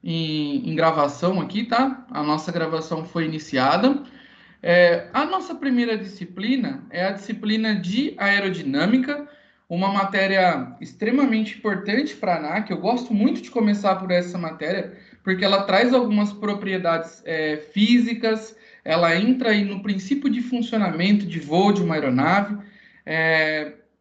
em gravação aqui, tá? A nossa gravação foi iniciada. A nossa primeira disciplina é a disciplina de aerodinâmica, uma matéria extremamente importante para a ANAC. Eu gosto muito de começar por essa matéria, porque ela traz algumas propriedades físicas, ela entra aí no princípio de funcionamento de voo de uma aeronave.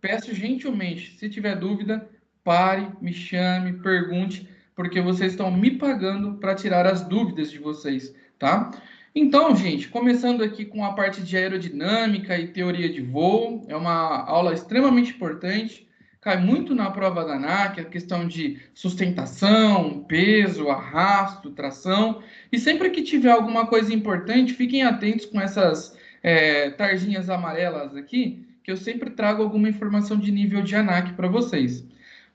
Peço gentilmente, se tiver dúvida, pare, me chame, pergunte, porque vocês estão me pagando para tirar as dúvidas de vocês, tá? Então, gente, começando aqui com a parte de aerodinâmica e teoria de voo, é uma aula extremamente importante, cai muito na prova da ANAC, a questão de sustentação, peso, arrasto, tração, e sempre que tiver alguma coisa importante, fiquem atentos com essas tarjinhas amarelas aqui, que eu sempre trago alguma informação de nível de ANAC para vocês.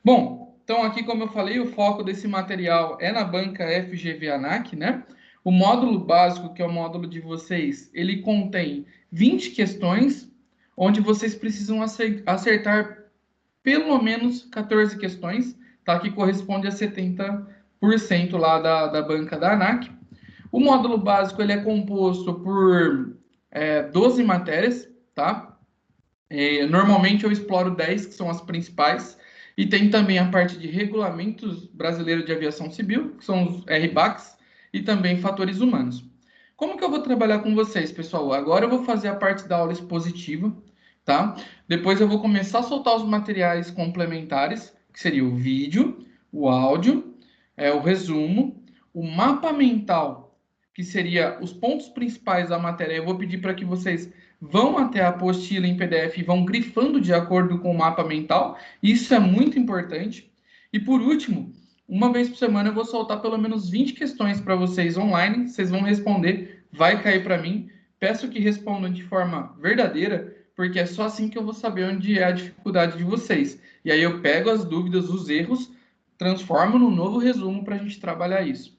Bom, então aqui, como eu falei, o foco desse material é na banca FGV ANAC, né? O módulo básico, que é o módulo de vocês, ele contém 20 questões, onde vocês precisam acertar pelo menos 14 questões, tá? Que corresponde a 70% lá da banca da ANAC. O módulo básico ele é composto por 12 matérias, tá? Normalmente eu exploro 10, que são as principais, e tem também a parte de regulamentos brasileiros de aviação civil, que são os RBACs, e também fatores humanos. Como que eu vou trabalhar com vocês, pessoal? Agora eu vou fazer a parte da aula expositiva, tá? Depois eu vou começar a soltar os materiais complementares, que seria o vídeo, o áudio, o resumo, o mapa mental, que seria os pontos principais da matéria. Eu vou pedir para que vocês vão até a apostila em PDF e vão grifando de acordo com o mapa mental. Isso é muito importante. E por último, uma vez por semana eu vou soltar pelo menos 20 questões para vocês online. Vocês vão responder, vai cair para mim. Peço que respondam de forma verdadeira, porque é só assim que eu vou saber onde é a dificuldade de vocês. E aí eu pego as dúvidas, os erros, transformo num novo resumo para a gente trabalhar isso.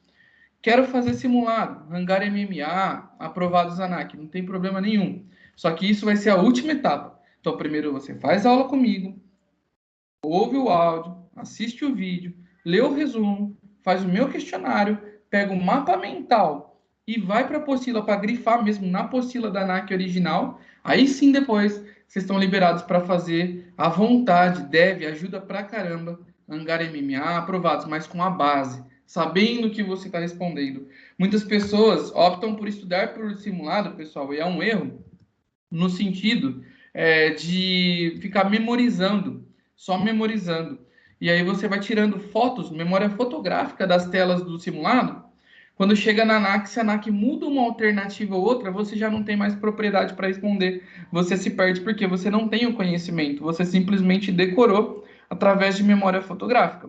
Quero fazer simulado, Hangar MMA, aprovados ANAC, não tem problema nenhum. Só que isso vai ser a última etapa. Então, primeiro você faz a aula comigo, ouve o áudio, assiste o vídeo, lê o resumo, faz o meu questionário, pega o mapa mental e vai para a apostila para grifar mesmo na apostila da ANAC original. Aí sim, depois, vocês estão liberados para fazer à vontade, deve, ajuda pra caramba. Hangar MMA, aprovados, mas com a base, sabendo o que você está respondendo. Muitas pessoas optam por estudar por simulado, pessoal, e é um erro, no sentido de ficar memorizando, só memorizando. E aí você vai tirando fotos, memória fotográfica das telas do simulado. Quando chega na ANAC, se a ANAC muda uma alternativa ou outra, você já não tem mais propriedade para responder. Você se perde porque você não tem o conhecimento, você simplesmente decorou através de memória fotográfica.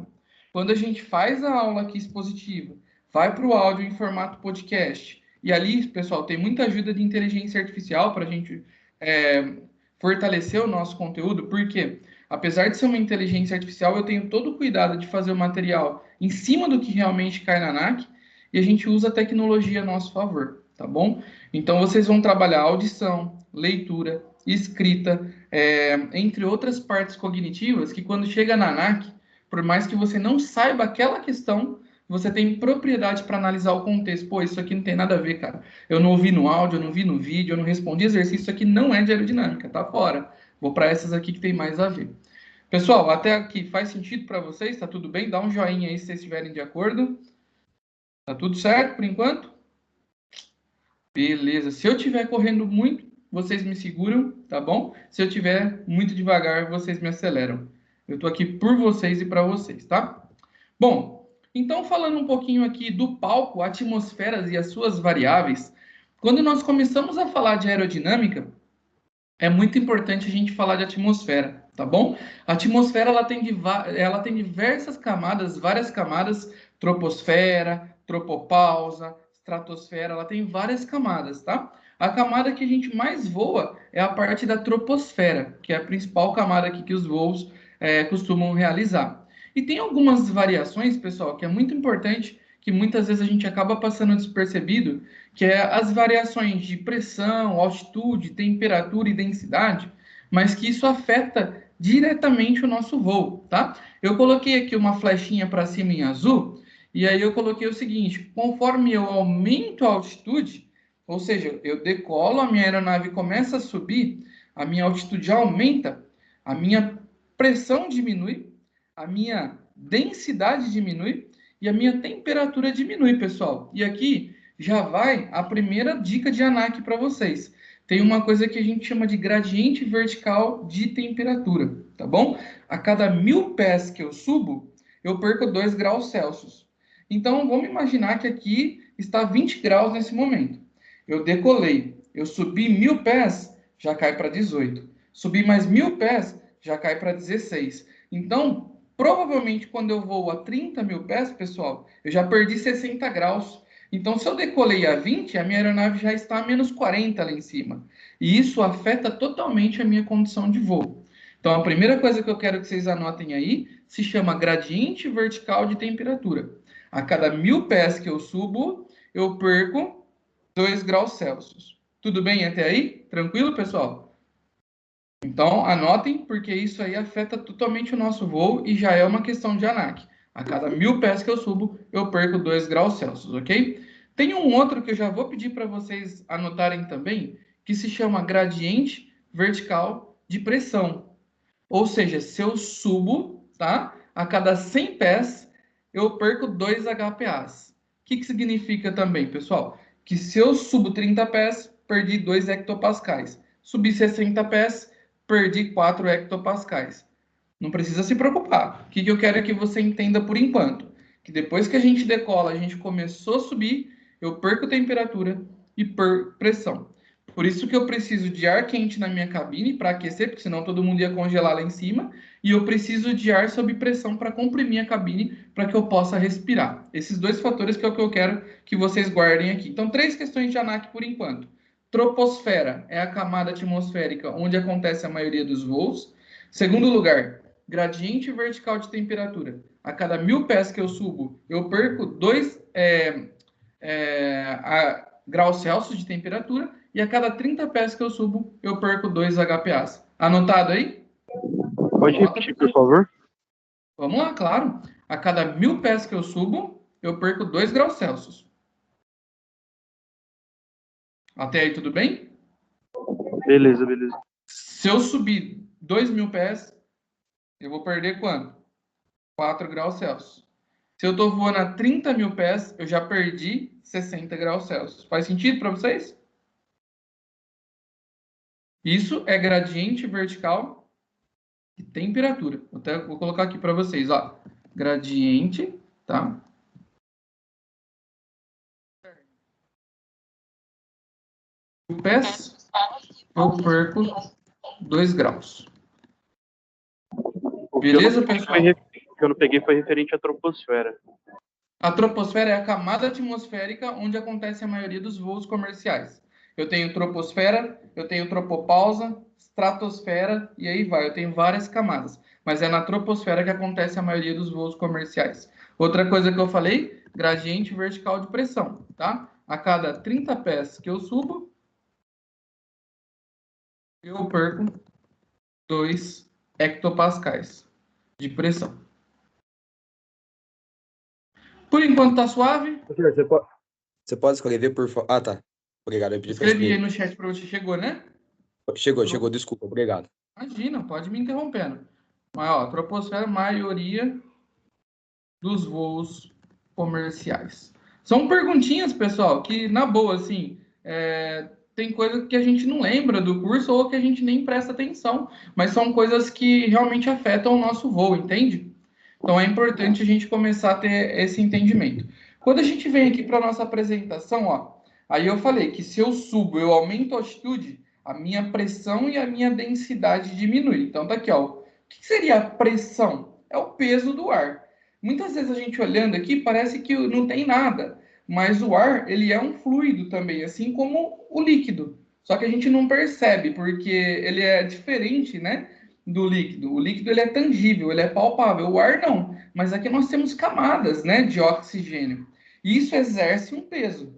Quando a gente faz a aula aqui expositiva, vai para o áudio em formato podcast, e ali, pessoal, tem muita ajuda de inteligência artificial para a gente é, fortalecer o nosso conteúdo, porque apesar de ser uma inteligência artificial, eu tenho todo o cuidado de fazer o material em cima do que realmente cai na ANAC, e a gente usa a tecnologia a nosso favor, tá bom? Então vocês vão trabalhar audição, leitura, escrita, entre outras partes cognitivas, que quando chega na ANAC, por mais que você não saiba aquela questão, você tem propriedade para analisar o contexto. Pô, isso aqui não tem nada a ver, cara. Eu não ouvi no áudio, eu não vi no vídeo, eu não respondi exercício, isso aqui não é de aerodinâmica, tá fora. Vou para essas aqui que tem mais a ver. Pessoal, até aqui faz sentido para vocês? Tá tudo bem? Dá um joinha aí se vocês estiverem de acordo. Tá tudo certo por enquanto? Beleza. Se eu estiver correndo muito, vocês me seguram, tá bom? Se eu estiver muito devagar, vocês me aceleram. Eu tô aqui por vocês e para vocês, tá? Bom, então falando um pouquinho aqui do palco, atmosferas e as suas variáveis, quando nós começamos a falar de aerodinâmica, é muito importante a gente falar de atmosfera, tá bom? A atmosfera ela tem diversas camadas, várias camadas, troposfera, tropopausa, estratosfera, ela tem várias camadas, tá? A camada que a gente mais voa é a parte da troposfera, que é a principal camada aqui que os voos costumam realizar. E tem algumas variações, pessoal, que é muito importante, que muitas vezes a gente acaba passando despercebido, que é as variações de pressão, altitude, temperatura e densidade, mas que isso afeta diretamente o nosso voo, tá? Eu coloquei aqui uma flechinha para cima em azul, E aí eu coloquei o seguinte, conforme eu aumento a altitude, ou seja, eu decolo, a minha aeronave começa a subir, a minha altitude aumenta, a minha pressão diminui, a minha densidade diminui e a minha temperatura diminui, pessoal. E aqui já vai a primeira dica de ANAC para vocês. Tem uma coisa que a gente chama de gradiente vertical de temperatura, tá bom? A cada 1000 pés que eu subo, eu perco 2 graus Celsius. Então, vamos imaginar que aqui está 20 graus nesse momento. Eu decolei, eu subi 1000 pés, já cai para 18. Subi mais 1000 pés, já cai para 16. Então, provavelmente, quando eu vou a 30 mil pés, pessoal, eu já perdi 60 graus. Então, se eu decolei a 20, a minha aeronave já está a menos 40 lá em cima. E isso afeta totalmente a minha condição de voo. Então, a primeira coisa que eu quero que vocês anotem aí se chama gradiente vertical de temperatura. A cada 1000 pés que eu subo, eu perco 2 graus Celsius. Tudo bem até aí? Tranquilo, pessoal? Então, anotem, porque isso aí afeta totalmente o nosso voo e já é uma questão de ANAC. A cada 1000 pés que eu subo, eu perco 2 graus Celsius, ok? Tem um outro que eu já vou pedir para vocês anotarem também, que se chama gradiente vertical de pressão. Ou seja, se eu subo, tá? A cada 100 pés, eu perco 2 HPAs. O que significa também, pessoal? Que se eu subo 30 pés, perdi 2 hectopascais. Subi 60 pés, perdi 4 hectopascais. Não precisa se preocupar. O que eu quero é que você entenda por enquanto? Que depois que a gente decola, a gente começou a subir, eu perco temperatura e perco pressão. Por isso que eu preciso de ar quente na minha cabine para aquecer, porque senão todo mundo ia congelar lá em cima. E eu preciso de ar sob pressão para comprimir a cabine para que eu possa respirar. Esses dois fatores que é o que eu quero que vocês guardem aqui. Então, 3 questões de ANAC por enquanto. Troposfera é a camada atmosférica onde acontece a maioria dos voos. Segundo lugar, gradiente vertical de temperatura. A cada 1000 pés que eu subo, eu perco 2 graus Celsius de temperatura. E a cada 30 pés que eu subo, eu perco 2 HPAs. Anotado aí? Pode repetir, por favor? Vamos lá, claro. A cada 1000 pés que eu subo, eu perco 2 graus Celsius. Até aí, tudo bem? Beleza, beleza. Se eu subir 2000 pés, eu vou perder quanto? 4 graus Celsius. Se eu estou voando a 30 mil pés, eu já perdi 60 graus Celsius. Faz sentido para vocês? Isso é gradiente vertical de temperatura. Vou colocar aqui para vocês, ó. Gradiente, tá? Pés, eu perco 2 graus. Beleza, pessoal? O que eu não peguei foi referente à troposfera. A troposfera é a camada atmosférica onde acontece a maioria dos voos comerciais. Eu tenho troposfera, eu tenho tropopausa, estratosfera e aí vai. Eu tenho várias camadas, mas é na troposfera que acontece a maioria dos voos comerciais. Outra coisa que eu falei, gradiente vertical de pressão, tá? A cada 30 pés que eu subo, eu perco 2 hectopascais de pressão. Por enquanto tá suave. Você pode escrever, por favor? Ah, tá. Obrigado. Eu pedi para Escrevi aí escrever. no chat para você, chegou, né? Chegou, desculpa, obrigado. Imagina, pode me interrompendo. Mas, ó, troposfera, maioria dos voos comerciais. São perguntinhas, pessoal, que, na boa, assim, tem coisa que a gente não lembra do curso ou que a gente nem presta atenção, mas são coisas que realmente afetam o nosso voo, entende? Então, é importante a gente começar a ter esse entendimento. Quando a gente vem aqui para a nossa apresentação, ó, aí eu falei que se eu subo, eu aumento a altitude, a minha pressão e a minha densidade diminui. Então, tá aqui, ó. O que seria a pressão? É o peso do ar. Muitas vezes a gente olhando aqui parece que não tem nada, mas o ar, ele é um fluido também, assim como o líquido. Só que a gente não percebe, porque ele é diferente, né, do líquido. O líquido, ele é tangível, ele é palpável. O ar não. Mas aqui nós temos camadas, né, de oxigênio. E isso exerce um peso.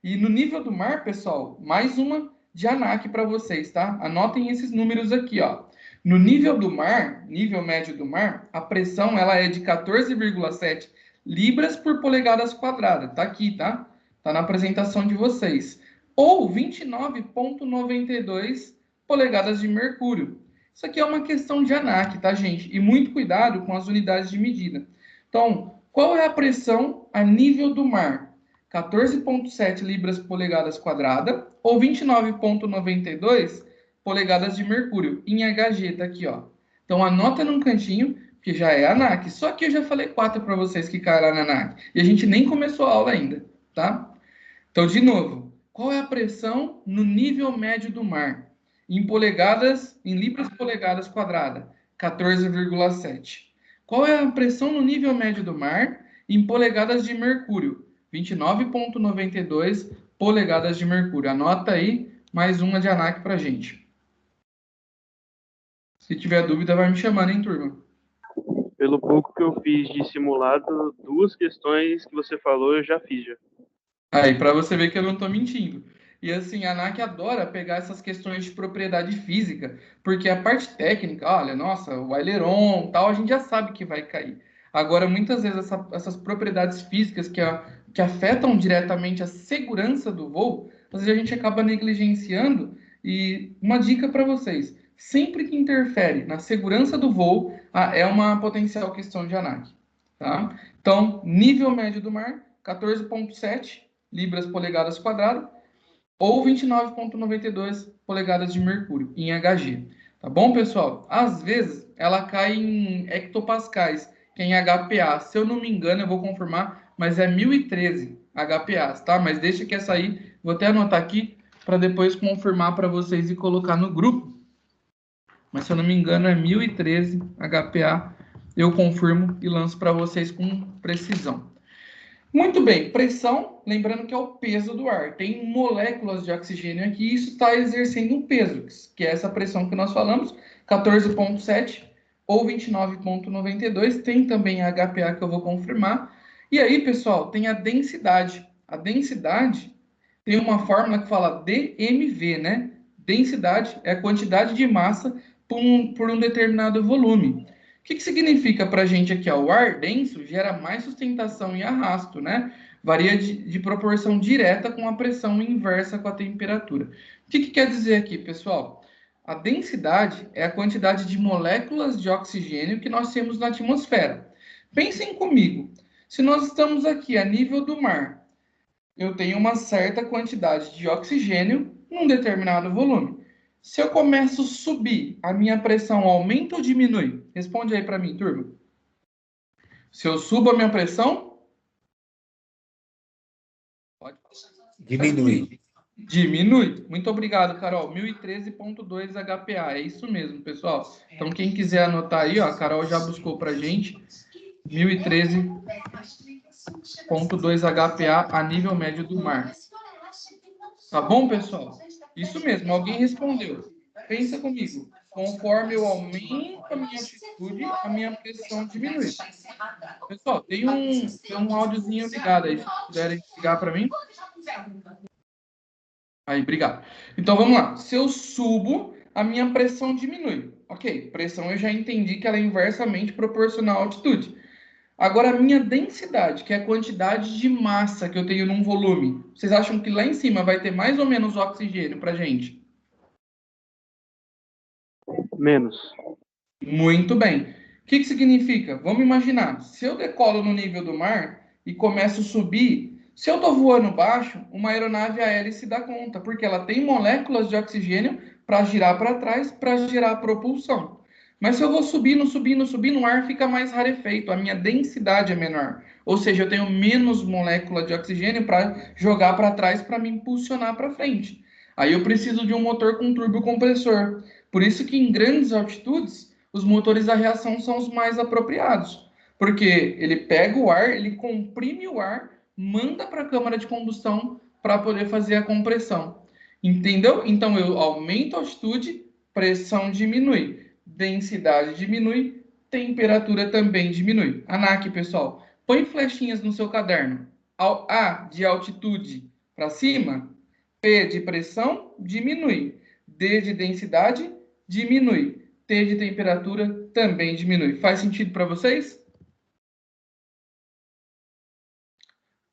E no nível do mar, pessoal, mais uma de ANAC para vocês, tá? Anotem esses números aqui, ó. No nível do mar, nível médio do mar, a pressão ela é de 14,7 libras por polegadas quadrada. Tá aqui, tá? Tá na apresentação de vocês. Ou 29,92 polegadas de mercúrio. Isso aqui é uma questão de ANAC, tá, gente? E muito cuidado com as unidades de medida. Então, qual é a pressão a nível do mar? 14,7 libras por polegadas quadrada ou 29,92 polegadas de mercúrio em HG, tá aqui, ó. Então, anota num cantinho, que já é ANAC. Só que eu já falei 4 para vocês que caem lá na ANAC. E a gente nem começou a aula ainda, tá? Então, de novo, qual é a pressão no nível médio do mar? Em polegadas, em libras polegadas quadrada, 14,7. Qual é a pressão no nível médio do mar em polegadas de mercúrio? 29,92 polegadas de mercúrio. Anota aí mais uma de ANAC para gente. Se tiver dúvida, vai me chamando, hein, turma? Pelo pouco que eu fiz de simulado, 2 questões que você falou eu já fiz já. Aí, para você ver que eu não estou mentindo. E assim, a ANAC adora pegar essas questões de propriedade física, porque a parte técnica, olha, nossa, o aileron, tal, a gente já sabe que vai cair. Agora, muitas vezes, essas propriedades físicas que afetam diretamente a segurança do voo, às vezes a gente acaba negligenciando. E uma dica para vocês: sempre que interfere na segurança do voo, é uma potencial questão de ANAC. Tá? Então, nível médio do mar, 14,7 libras polegadas quadradas, ou 29,92 polegadas de mercúrio em HG. Tá bom, pessoal? Às vezes ela cai em hectopascais, que é em HPA. Se eu não me engano, eu vou confirmar, mas é 1013 HPAs, tá? Mas deixa que essa aí, vou até anotar aqui para depois confirmar para vocês e colocar no grupo. Mas se eu não me engano, é 1013 HPA. Eu confirmo e lanço para vocês com precisão. Muito bem, pressão, lembrando que é o peso do ar. Tem moléculas de oxigênio aqui, e isso está exercendo um peso, que é essa pressão que nós falamos, 14,7 ou 29,92. Tem também a HPA que eu vou confirmar. E aí, pessoal, tem a densidade. A densidade tem uma fórmula que fala DMV, né? Densidade é a quantidade de massa por um determinado volume. O que significa para a gente aqui? Ó? O ar denso gera mais sustentação e arrasto, né? Varia de proporção direta com a pressão inversa com a temperatura. O que quer dizer aqui, pessoal? A densidade é a quantidade de moléculas de oxigênio que nós temos na atmosfera. Pensem comigo, se nós estamos aqui a nível do mar, eu tenho uma certa quantidade de oxigênio num determinado volume. Se eu começo a subir, a minha pressão aumenta ou diminui? Responde aí para mim, turma. Se eu subo a minha pressão? Pode. Diminui. Diminui. Muito obrigado, Carol. 1013,2 HPA. É isso mesmo, pessoal. Então, quem quiser anotar aí, ó, a Carol já buscou para gente. 1013,2 HPA a nível médio do mar. Tá bom, pessoal? Isso mesmo, alguém respondeu. Pensa comigo. Conforme eu aumento a minha altitude, a minha pressão diminui. Pessoal, tem um áudiozinho ligado aí. Se puderem ligar para mim. Aí, obrigado. Então, vamos lá. Se eu subo, a minha pressão diminui. Ok, pressão eu já entendi que ela é inversamente proporcional à altitude. Agora, a minha densidade, que é a quantidade de massa que eu tenho num volume, vocês acham que lá em cima vai ter mais ou menos oxigênio para gente? Menos. Muito bem. O que significa? Vamos imaginar, se eu decolo no nível do mar e começo a subir, se eu estou voando baixo, uma aeronave aérea se dá conta, porque ela tem moléculas de oxigênio para girar para trás, para gerar propulsão. Mas se eu vou subindo, subindo, subindo, o ar fica mais rarefeito, a minha densidade é menor. Ou seja, eu tenho menos molécula de oxigênio para jogar para trás para me impulsionar para frente. Aí eu preciso de um motor com turbocompressor. Por isso que em grandes altitudes, os motores a reação são os mais apropriados. Porque ele pega o ar, ele comprime o ar, manda para a câmara de combustão para poder fazer a compressão. Entendeu? Então eu aumento a altitude, pressão diminui, densidade diminui, temperatura também diminui. ANAC, pessoal, põe flechinhas no seu caderno. A de altitude para cima, P de pressão diminui, D de densidade diminui, T de temperatura também diminui. Faz sentido para vocês?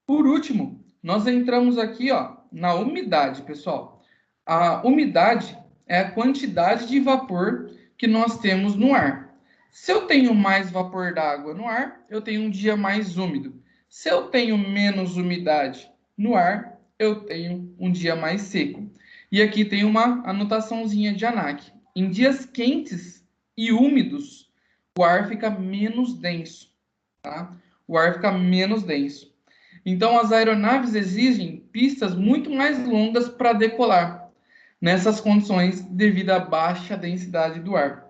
Por último, nós entramos aqui, ó, na umidade, pessoal. A umidade é a quantidade de vapor que nós temos no ar. Se eu tenho mais vapor d'água no ar, eu tenho um dia mais úmido. Se eu tenho menos umidade no ar, eu tenho um dia mais seco. E aqui tem uma anotaçãozinha de ANAC. Em dias quentes e úmidos, o ar fica menos denso, tá? O ar fica menos denso. Então, as aeronaves exigem pistas muito mais longas para decolar, nessas condições devido à baixa densidade do ar.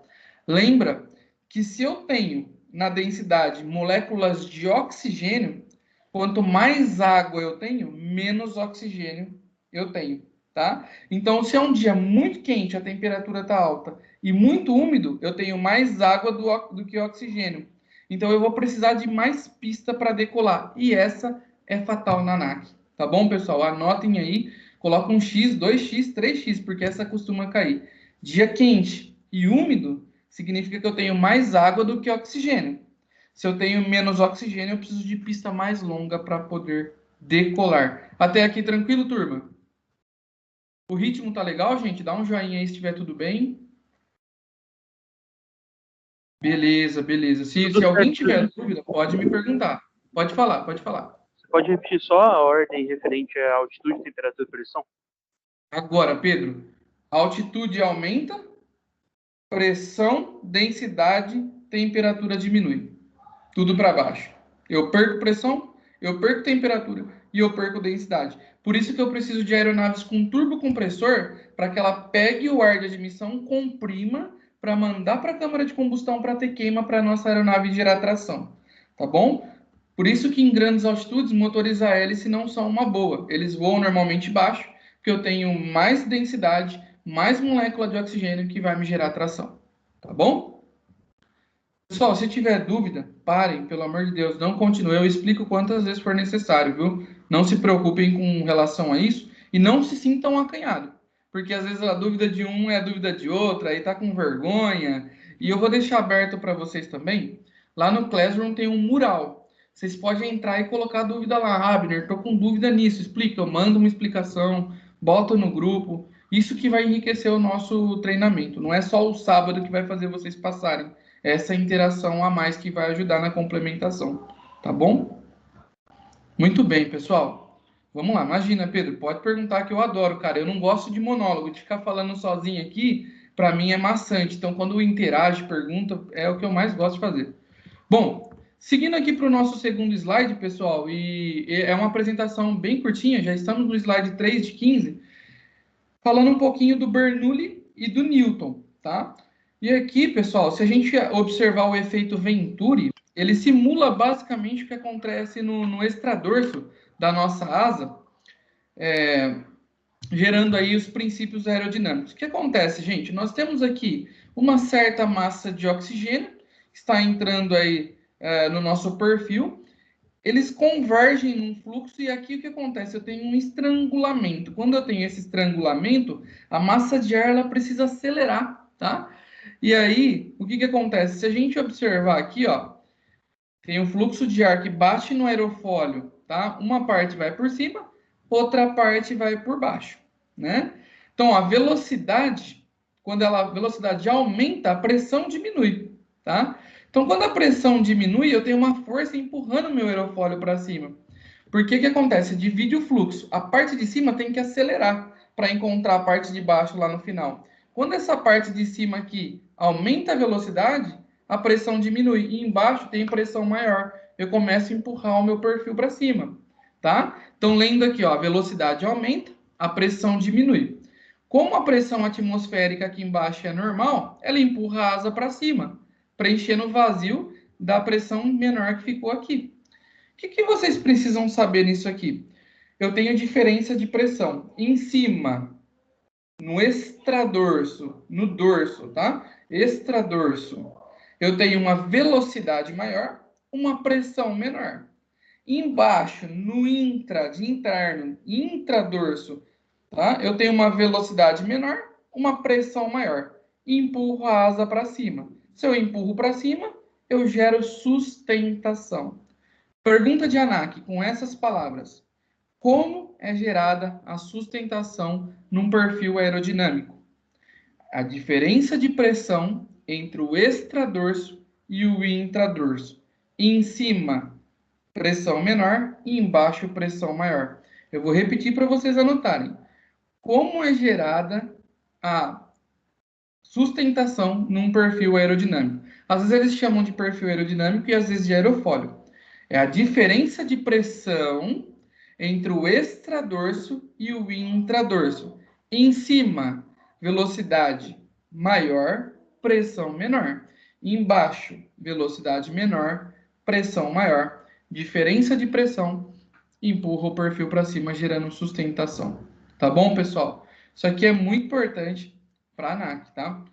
Lembra que se eu tenho na densidade moléculas de oxigênio, quanto mais água eu tenho, menos oxigênio eu tenho, tá? Então, se é um dia muito quente, a temperatura está alta, e muito úmido, eu tenho mais água do que oxigênio. Então, eu vou precisar de mais pista para decolar. E essa é fatal na ANAC. Tá bom, pessoal? Anotem aí, coloca um X, 2x, 3x, porque essa costuma cair. Dia quente e úmido significa que eu tenho mais água do que oxigênio. Se eu tenho menos oxigênio, eu preciso de pista mais longa para poder decolar. Até aqui, tranquilo, turma? O ritmo tá legal, gente? Dá um joinha aí se estiver tudo bem. Beleza, beleza. Tudo Se alguém certo. tiver dúvida, pode me perguntar. Pode falar, pode falar. Você pode repetir só a ordem referente à altitude, temperatura e pressão? Agora, Pedro, a altitude aumenta, pressão, densidade, temperatura diminui. Tudo para baixo. Eu perco pressão, eu perco temperatura e eu perco densidade. Por isso que eu preciso de aeronaves com turbocompressor para que ela pegue o ar de admissão, comprima para mandar para a câmara de combustão para ter queima para a nossa aeronave gerar tração. Tá bom? Por isso que em grandes altitudes motores a hélice não são uma boa. Eles voam normalmente baixo, porque eu tenho mais densidade, mais molécula de oxigênio que vai me gerar tração. Tá bom? Pessoal, se tiver dúvida, parem, pelo amor de Deus, não continue. Eu explico quantas vezes for necessário, viu? Não se preocupem com relação a isso e não se sintam acanhados, porque às vezes a dúvida de um é a dúvida de outro, aí tá com vergonha. E eu vou deixar aberto para vocês também. Lá no Classroom tem um mural. Vocês podem entrar e colocar a dúvida lá. Abner, tô com dúvida nisso. Explica, eu mando uma explicação, boto no grupo. Isso que vai enriquecer o nosso treinamento. Não é só o sábado que vai fazer vocês passarem essa interação a mais que vai ajudar na complementação, tá bom? Muito bem, pessoal. Vamos lá, imagina, Pedro, pode perguntar que eu adoro, cara. Eu não gosto de monólogo, de ficar falando sozinho aqui, para mim é maçante. Então, quando interage, pergunta, é o que eu mais gosto de fazer. Bom, seguindo aqui para o nosso segundo slide, pessoal, e é uma apresentação bem curtinha, já estamos no slide 3 de 15, falando um pouquinho do Bernoulli e do Newton, tá? E aqui, pessoal, se a gente observar o efeito Venturi, ele simula basicamente o que acontece no extradorso da nossa asa, gerando aí os princípios aerodinâmicos. O que acontece, gente? Nós temos aqui uma certa massa de oxigênio que está entrando aí no nosso perfil. Eles convergem num fluxo e aqui o que acontece? Eu tenho um estrangulamento. Quando eu tenho esse estrangulamento, a massa de ar ela precisa acelerar, tá? E aí, o que que acontece? Se a gente observar aqui, ó, tem um fluxo de ar que bate no aerofólio, tá? Uma parte vai por cima, outra parte vai por baixo, né? Então, a velocidade, quando a velocidade aumenta, a pressão diminui, tá? Então, quando a pressão diminui, eu tenho uma força empurrando o meu aerofólio para cima. Porque que acontece? Divide o fluxo. A parte de cima tem que acelerar para encontrar a parte de baixo lá no final. Quando essa parte de cima aqui aumenta a velocidade, a pressão diminui e embaixo tem pressão maior. Eu começo a empurrar o meu perfil para cima, tá? Então, lendo aqui, ó, a velocidade aumenta, a pressão diminui. Como a pressão atmosférica aqui embaixo é normal, ela empurra a asa para cima, preenchendo o vazio da pressão menor que ficou aqui. O que vocês precisam saber nisso aqui? Eu tenho diferença de pressão em cima, no extradorso, no dorso, tá? Extradorso. Eu tenho uma velocidade maior, uma pressão menor. Embaixo, no interno, intradorso, tá? Eu tenho uma velocidade menor, uma pressão maior. Empurro a asa para cima. Se eu empurro para cima, eu gero sustentação. Pergunta de Anak, com essas palavras. Como é gerada a sustentação num perfil aerodinâmico? A diferença de pressão entre o extradorso e o intradorso. Em cima, pressão menor e embaixo, pressão maior. Eu vou repetir para vocês anotarem. Como é gerada a sustentação num perfil aerodinâmico? Às vezes eles chamam de perfil aerodinâmico e às vezes de aerofólio. É a diferença de pressão entre o extradorso e o intradorso. Em cima, velocidade maior, pressão menor. Embaixo, velocidade menor, pressão maior. Diferença de pressão empurra o perfil para cima, gerando sustentação. Tá bom, pessoal? Isso aqui é muito importante para a ANAC, tá?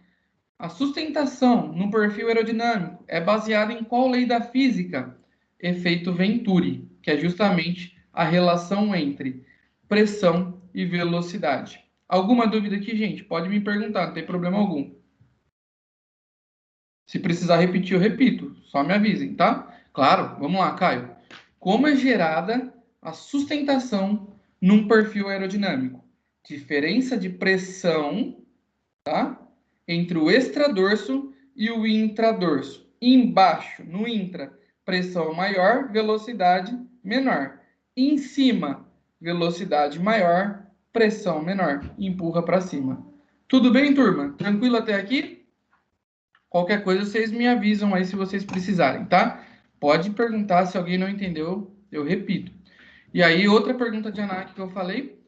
A sustentação no perfil aerodinâmico é baseada em qual lei da física? Efeito Venturi, que é justamente a relação entre pressão e velocidade. Alguma dúvida aqui, gente? Pode me perguntar, não tem problema algum. Se precisar repetir, eu repito. Só me avisem, tá? Claro, vamos lá, Caio. Como é gerada a sustentação num perfil aerodinâmico? Diferença de pressão, tá? Entre o extradorso e o intradorso. Embaixo, no intra, pressão maior, velocidade menor. Em cima, velocidade maior, pressão menor. Empurra para cima. Tudo bem, turma? Tranquilo até aqui? Qualquer coisa vocês me avisam aí se vocês precisarem, tá? Pode perguntar, se alguém não entendeu, eu repito. E aí, outra pergunta de Anak que eu falei,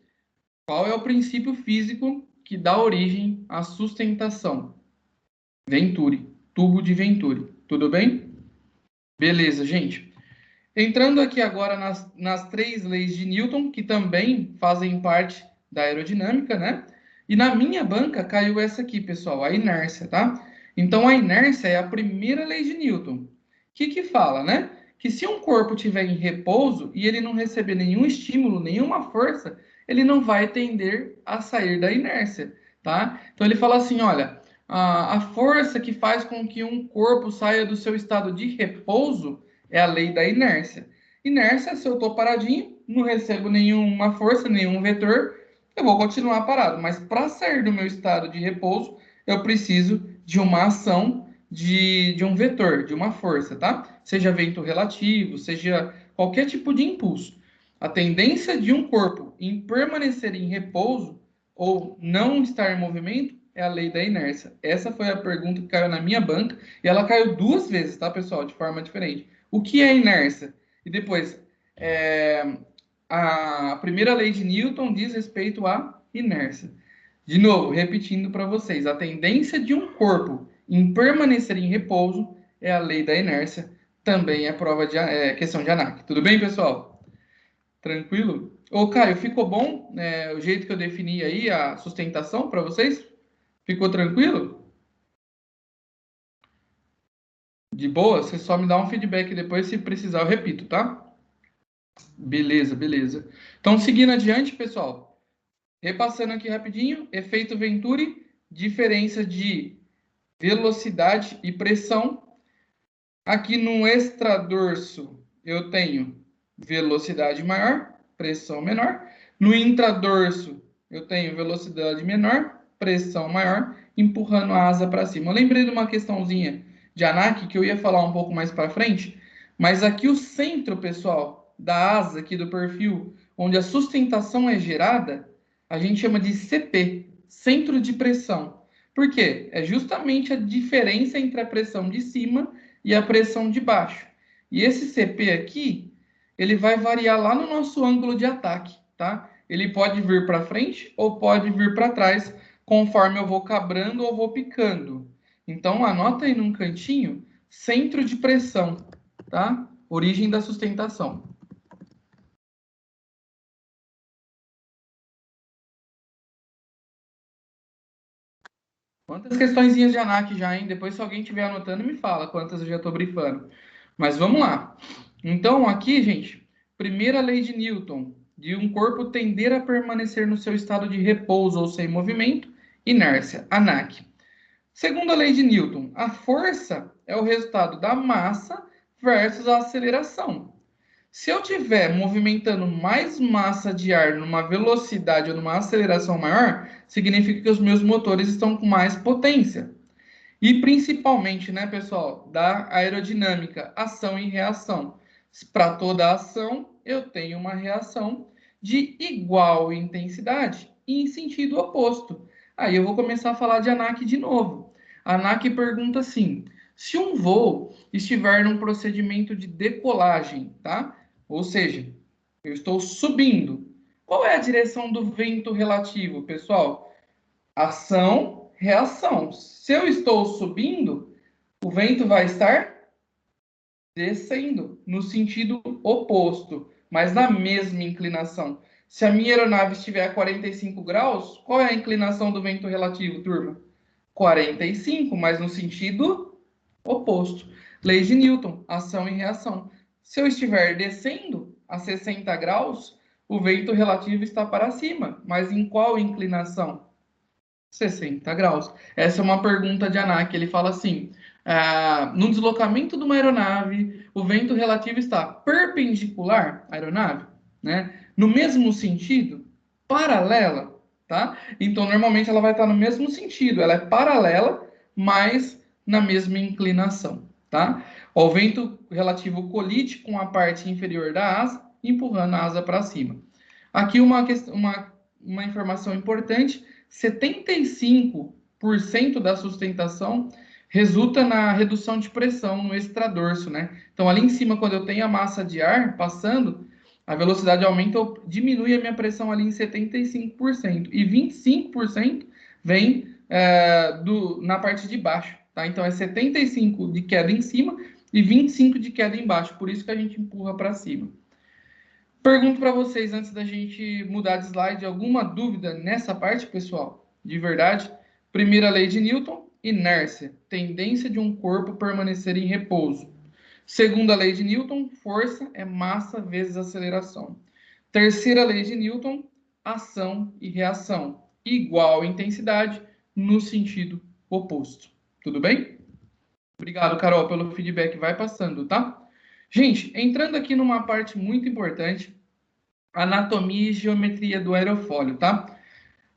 qual é o princípio físico que dá origem à sustentação? Venturi, tubo de Venturi. Tudo bem? Beleza, gente. Entrando aqui agora nas 3 leis de Newton, que também fazem parte da aerodinâmica, né? E na minha banca caiu essa aqui, pessoal, a inércia, tá? Então, a inércia é a primeira lei de Newton. O que fala, né? Que se um corpo estiver em repouso e ele não receber nenhum estímulo, nenhuma força, ele não vai tender a sair da inércia, tá? Então, ele fala assim, olha, a força que faz com que um corpo saia do seu estado de repouso é a lei da inércia. Inércia, se eu estou paradinho, não recebo nenhuma força, nenhum vetor, eu vou continuar parado. Mas para sair do meu estado de repouso, eu preciso de uma ação de um vetor, de uma força, tá? Seja vento relativo, seja qualquer tipo de impulso. A tendência de um corpo em permanecer em repouso ou não estar em movimento é a lei da inércia. Essa foi a pergunta que caiu na minha banca e ela caiu 2 vezes, tá, pessoal? De forma diferente. O que é inércia? E depois, a primeira lei de Newton diz respeito à inércia. De novo, repetindo para vocês, a tendência de um corpo em permanecer em repouso é a lei da inércia, também é prova de questão de Anak. Tudo bem, pessoal? Tranquilo? Ô, Caio, ficou bom o jeito que eu defini aí a sustentação para vocês? Ficou tranquilo? De boa? Você só me dá um feedback depois, se precisar eu repito, tá? Beleza, beleza. Então, seguindo adiante, pessoal, repassando aqui rapidinho, efeito Venturi, diferença de velocidade e pressão. Aqui no extradorso, eu tenho velocidade maior, pressão menor. No intradorso, eu tenho velocidade menor, pressão maior, empurrando a asa para cima. Eu lembrei de uma questãozinha de Anak que eu ia falar um pouco mais para frente, mas aqui o centro, pessoal, da asa aqui do perfil, onde a sustentação é gerada, a gente chama de CP, centro de pressão. Por quê? É justamente a diferença entre a pressão de cima e a pressão de baixo. E esse CP aqui, ele vai variar lá no nosso ângulo de ataque, tá? Ele pode vir para frente ou pode vir para trás, conforme eu vou cabrando ou vou picando. Então, anota aí num cantinho, centro de pressão, tá? Origem da sustentação. Quantas questõezinhas de Anak já, hein? Depois, se alguém estiver anotando, me fala quantas eu já estou brifando. Mas vamos lá. Então, aqui, gente, primeira lei de Newton, de um corpo tender a permanecer no seu estado de repouso ou sem movimento, inércia, Anak. Segunda lei de Newton, a força é o resultado da massa versus a aceleração. Se eu estiver movimentando mais massa de ar numa velocidade ou numa aceleração maior, significa que os meus motores estão com mais potência. E principalmente, né, pessoal, da aerodinâmica, ação e reação. Para toda ação, eu tenho uma reação de igual intensidade e em sentido oposto. Aí eu vou começar a falar de ANAC de novo. A ANAC pergunta assim: se um voo estiver num procedimento de decolagem, tá? Ou seja, eu estou subindo. Qual é a direção do vento relativo, pessoal? Ação, reação. Se eu estou subindo, o vento vai estar descendo no sentido oposto, mas na mesma inclinação. Se a minha aeronave estiver a 45 graus, qual é a inclinação do vento relativo, turma? 45, mas no sentido oposto. Lei de Newton, ação e reação. Se eu estiver descendo a 60 graus, o vento relativo está para cima, mas em qual inclinação? 60 graus. Essa é uma pergunta de ANAC. Ele fala assim: no deslocamento de uma aeronave, o vento relativo está perpendicular à aeronave, né? No mesmo sentido, paralela, tá? Então, normalmente ela vai estar no mesmo sentido, ela é paralela, mas na mesma inclinação, tá? O vento relativo colide com a parte inferior da asa, empurrando a asa para cima. Aqui uma informação importante: 75% da sustentação resulta na redução de pressão no extradorso, né? Então, ali em cima, quando eu tenho a massa de ar passando, a velocidade aumenta, diminui a minha pressão ali em 75%. E 25% vem na parte de baixo, tá? Então, é 75% de queda em cima e 25% de queda embaixo. Por isso que a gente empurra para cima. Pergunto para vocês, antes da gente mudar de slide, alguma dúvida nessa parte, pessoal? De verdade? Primeira lei de Newton, inércia, tendência de um corpo permanecer em repouso. Segunda lei de Newton, força é massa vezes aceleração. Terceira lei de Newton, ação e reação, igual intensidade no sentido oposto. Tudo bem? Obrigado, Carol, pelo feedback. Vai passando, tá? Gente, entrando aqui numa parte muito importante, anatomia e geometria do aerofólio, tá?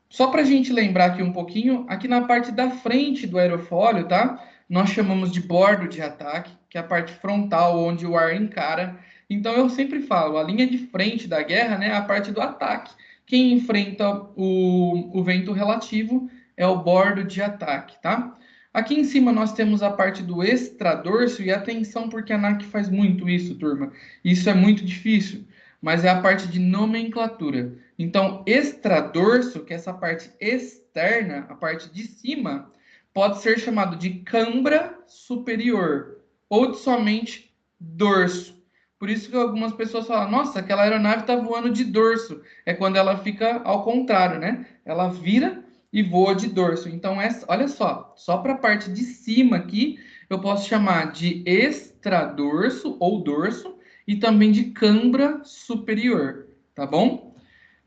Só para a gente lembrar aqui um pouquinho, aqui na parte da frente do aerofólio, tá? Nós chamamos de bordo de ataque, que é a parte frontal, onde o ar encara. Então, eu sempre falo, a linha de frente da guerra, né, é a parte do ataque. Quem enfrenta o vento relativo é o bordo de ataque, tá? Aqui em cima nós temos a parte do extradorso, e atenção porque a ANAC faz muito isso, turma. Isso é muito difícil, mas é a parte de nomenclatura. Então, extradorso, que é essa parte externa, a parte de cima, pode ser chamado de cãbra superior ou de somente dorso. Por isso que algumas pessoas falam: nossa, aquela aeronave está voando de dorso. É quando ela fica ao contrário, né? Ela vira e voa de dorso. Então, olha só para a parte de cima aqui, eu posso chamar de extradorso ou dorso e também de cãbra superior, tá bom?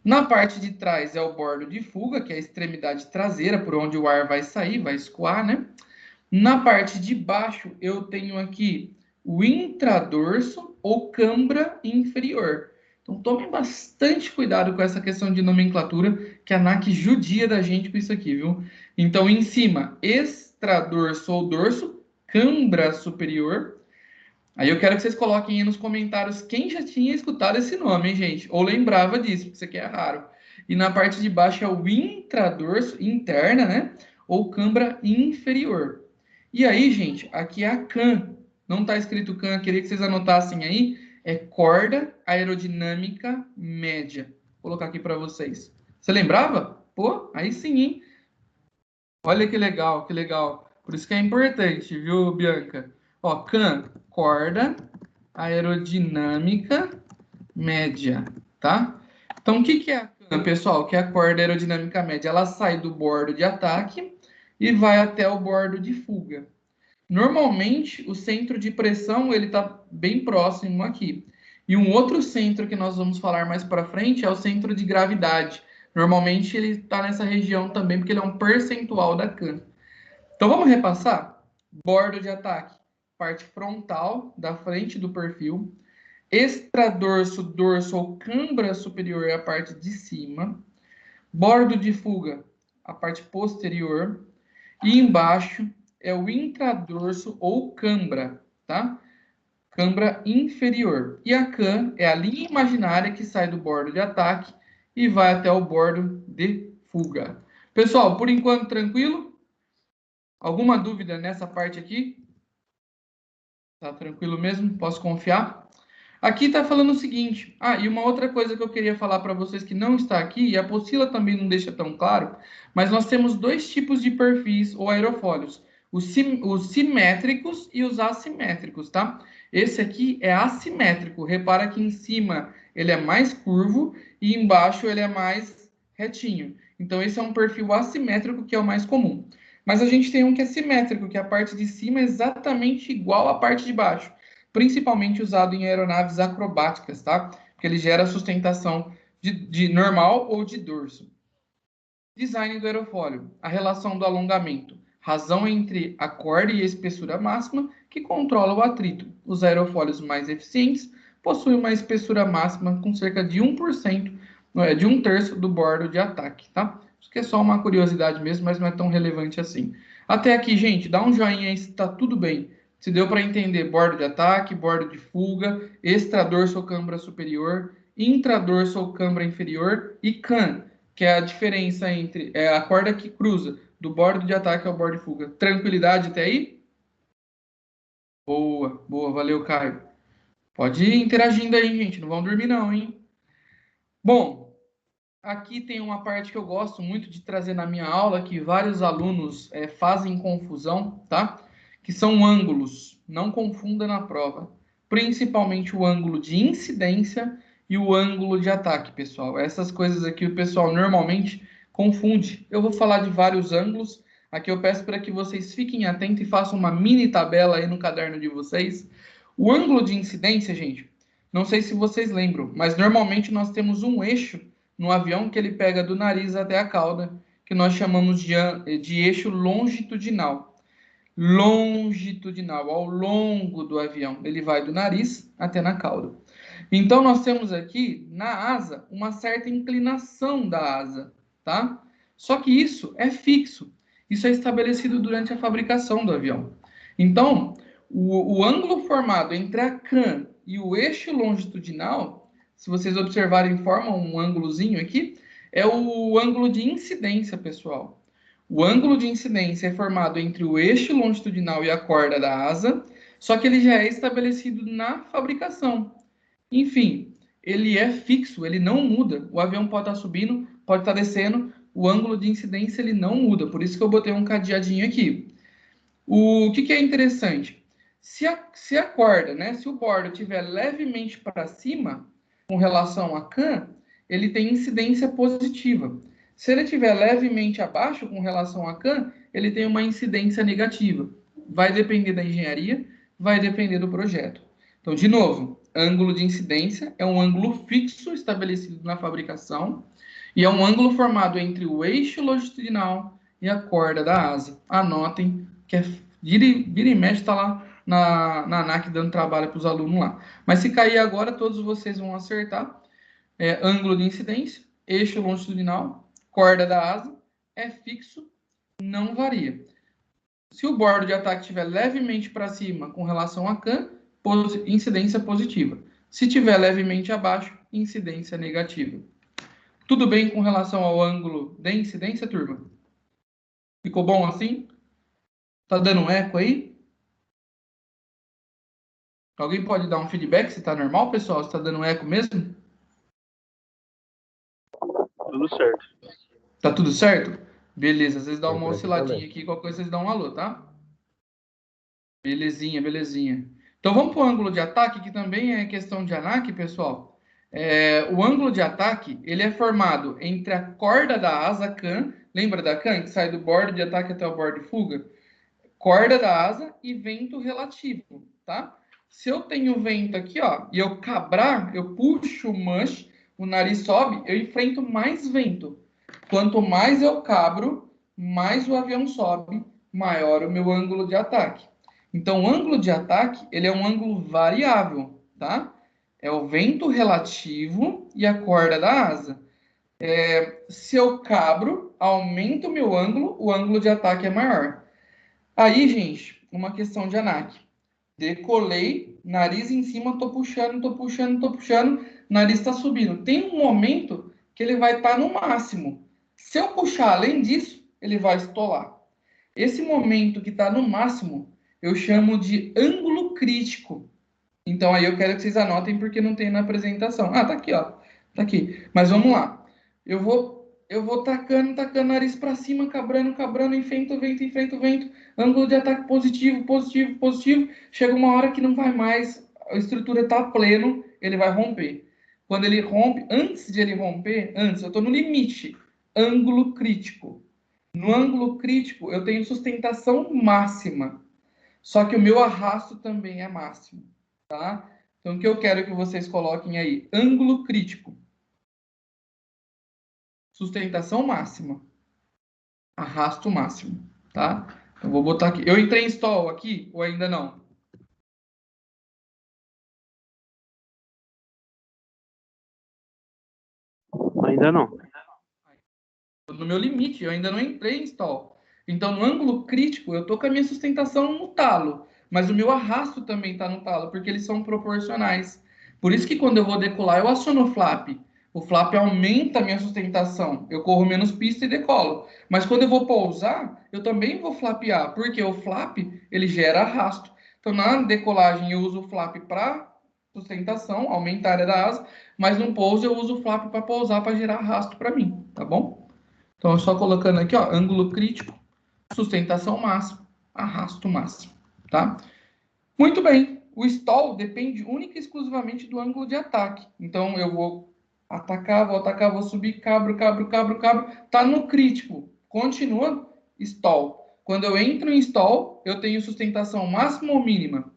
Na parte de trás é o bordo de fuga, que é a extremidade traseira, por onde o ar vai sair, vai escoar, né? Na parte de baixo, eu tenho aqui o intradorso ou cãbra inferior. Então, tomem bastante cuidado com essa questão de nomenclatura, que a ANAC judia da gente com isso aqui, viu? Então, em cima, extradorso ou dorso, cãbra superior. Aí eu quero que vocês coloquem aí nos comentários quem já tinha escutado esse nome, hein, gente? Ou lembrava disso, porque isso aqui é raro. E na parte de baixo é o intradorso, interna, né? Ou cãbra inferior. E aí, gente, aqui é a CAM. Não está escrito CAM, queria que vocês anotassem aí. É corda aerodinâmica média. Vou colocar aqui para vocês. Você lembrava? Pô, aí sim, hein? Olha que legal, que legal. Por isso que é importante, viu, Bianca? Ó, CAM, corda aerodinâmica média, tá? Então, o que é a CAM, pessoal? Que é a corda aerodinâmica média? Ela sai do bordo de ataque e vai até o bordo de fuga. Normalmente, o centro de pressão ele está bem próximo aqui. E um outro centro que nós vamos falar mais para frente é o centro de gravidade. Normalmente, ele está nessa região também, porque ele é um percentual da CAM. Então, vamos repassar? Bordo de ataque, parte frontal da frente do perfil. extradorso, dorso ou cãbra superior é a parte de cima, bordo de fuga, a parte posterior, e embaixo é o intradorso ou cãbra, tá? Cãbra inferior. E a cã é a linha imaginária que sai do bordo de ataque e vai até o bordo de fuga. Pessoal, por enquanto tranquilo? Alguma dúvida nessa parte aqui? Tá tranquilo mesmo? Posso confiar? Aqui está falando o seguinte. E uma outra coisa que eu queria falar para vocês que não está aqui, e a apostila também não deixa tão claro, mas nós temos dois tipos de perfis ou aerofólios. Os simétricos e os assimétricos, tá? Esse aqui é assimétrico. Repara que em cima ele é mais curvo e embaixo ele é mais retinho. Então, esse é um perfil assimétrico que é o mais comum. Mas a gente tem um que é simétrico, que a parte de cima é exatamente igual à parte de baixo, principalmente usado em aeronaves acrobáticas, tá? Porque ele gera sustentação de normal ou de dorso. Design do aerofólio. A relação do alongamento. Razão entre a corda e a espessura máxima que controla o atrito. Os aerofólios mais eficientes possuem uma espessura máxima com cerca de 1%, de 1/3 do bordo de ataque, tá? Isso que é só uma curiosidade mesmo, mas não é tão relevante assim. Até aqui, gente, dá um joinha aí se tá tudo bem. Se deu para entender bordo de ataque, bordo de fuga, extradorso ou cãbra superior, intradorso ou cãbra inferior e can, que é a diferença entre a corda que cruza do bordo de ataque ao bordo de fuga. Tranquilidade até aí? Boa, boa, valeu, Caio. Pode ir interagindo aí, gente, não vão dormir não, hein? Bom, aqui tem uma parte que eu gosto muito de trazer na minha aula, que vários alunos fazem confusão, tá? Que são ângulos, não confunda na prova. Principalmente o ângulo de incidência e o ângulo de ataque, pessoal. Essas coisas aqui o pessoal normalmente confunde. Eu vou falar de vários ângulos. Aqui eu peço para que vocês fiquem atentos e façam uma mini tabela aí no caderno de vocês. O ângulo de incidência, gente, não sei se vocês lembram, mas normalmente nós temos um eixo no avião que ele pega do nariz até a cauda, que nós chamamos de eixo longitudinal. Longitudinal, ao longo do avião. Ele vai do nariz até na cauda. Então, nós temos aqui, na asa, uma certa inclinação da asa, tá? Só que isso é fixo. Isso é estabelecido durante a fabricação do avião. Então, o ângulo formado entre a can e o eixo longitudinal, se vocês observarem, forma um ângulozinho aqui, é o ângulo de incidência, pessoal. O ângulo de incidência é formado entre o eixo longitudinal e a corda da asa, só que ele já é estabelecido na fabricação. Enfim, ele é fixo, ele não muda. O avião pode estar subindo, pode estar descendo, o ângulo de incidência ele não muda. Por isso que eu botei um cadeadinho aqui. O que é interessante? Se a corda, né, se o bordo estiver levemente para cima, com relação à can, ele tem incidência positiva. Se ele estiver levemente abaixo com relação à can, ele tem uma incidência negativa. Vai depender da engenharia, vai depender do projeto. Então, de novo, ângulo de incidência é um ângulo fixo estabelecido na fabricação e é um ângulo formado entre o eixo longitudinal e a corda da asa. Anotem, que vira e mexe está lá na ANAC dando trabalho para os alunos lá. Mas se cair agora, todos vocês vão acertar. Ângulo de incidência, eixo longitudinal, corda da asa, é fixo, não varia. Se o bordo de ataque estiver levemente para cima com relação à can, incidência positiva. Se estiver levemente abaixo, incidência negativa. Tudo bem com relação ao ângulo de incidência, turma? Ficou bom assim? Tá dando um eco aí? Alguém pode dar um feedback se tá normal, pessoal? Se tá dando um eco mesmo? Tudo certo. Tá tudo certo? Beleza, às vezes dá uma osciladinha aqui, qualquer coisa vocês dão um alô, tá? Belezinha, belezinha. Então vamos para o ângulo de ataque, que também é questão de ANAC, pessoal. O ângulo de ataque, ele é formado entre a corda da asa can, lembra da can, que sai do bordo de ataque até o bordo de fuga? Corda da asa e vento relativo, tá? Se eu tenho vento aqui, ó, e eu cabrar, eu puxo o manche, o nariz sobe, eu enfrento mais vento. Quanto mais eu cabro, mais o avião sobe, maior o meu ângulo de ataque. Então, o ângulo de ataque, ele é um ângulo variável, tá? é o vento relativo e a corda da asa. Se eu cabro, aumento o meu ângulo, o ângulo de ataque é maior. Aí, gente, uma questão de ANAC. Decolei, nariz em cima, tô puxando, nariz está subindo. Tem um momento que ele vai estar no máximo. Se eu puxar além disso, ele vai estolar. Esse momento que está no máximo, eu chamo de ângulo crítico. Então, aí eu quero que vocês anotem, porque não tem na apresentação. Ah, tá aqui, ó. Tá aqui. Mas vamos lá. Eu vou tacando nariz para cima, cabrando, enfrento o vento. Ângulo de ataque positivo. Chega uma hora que não vai mais, a estrutura tá pleno, ele vai romper. Quando ele rompe, antes de ele romper, eu estou no limite. Ângulo crítico. No ângulo crítico, eu tenho sustentação máxima. Só que o meu arrasto também é máximo, tá? Então, o que eu quero que vocês coloquem aí? Ângulo crítico. Sustentação máxima. Arrasto máximo, tá? Então, vou botar aqui. Eu entrei em stall aqui ou ainda não? Ainda não. No meu limite, eu ainda não entrei em stall. Então, no ângulo crítico, eu tô com a minha sustentação no talo, mas o meu arrasto também está no talo, porque eles são proporcionais. Por isso que quando eu vou decolar, eu aciono o flap. O flap aumenta a minha sustentação. Eu corro menos pista e decolo. Mas quando eu vou pousar, eu também vou flapear, porque o flap, ele gera arrasto. Então, na decolagem, eu uso o flap para sustentação, aumentar a área da asa, mas no pouso eu uso o flap para pousar, para gerar arrasto para mim, tá bom? Então, só colocando aqui, ó, ângulo crítico, sustentação máxima, arrasto máximo, tá? Muito bem. O stall depende única e exclusivamente do ângulo de ataque. Então, eu vou atacar, vou subir, cabro. Tá no crítico. Continua, stall. Quando eu entro em stall, eu tenho sustentação máxima ou mínima?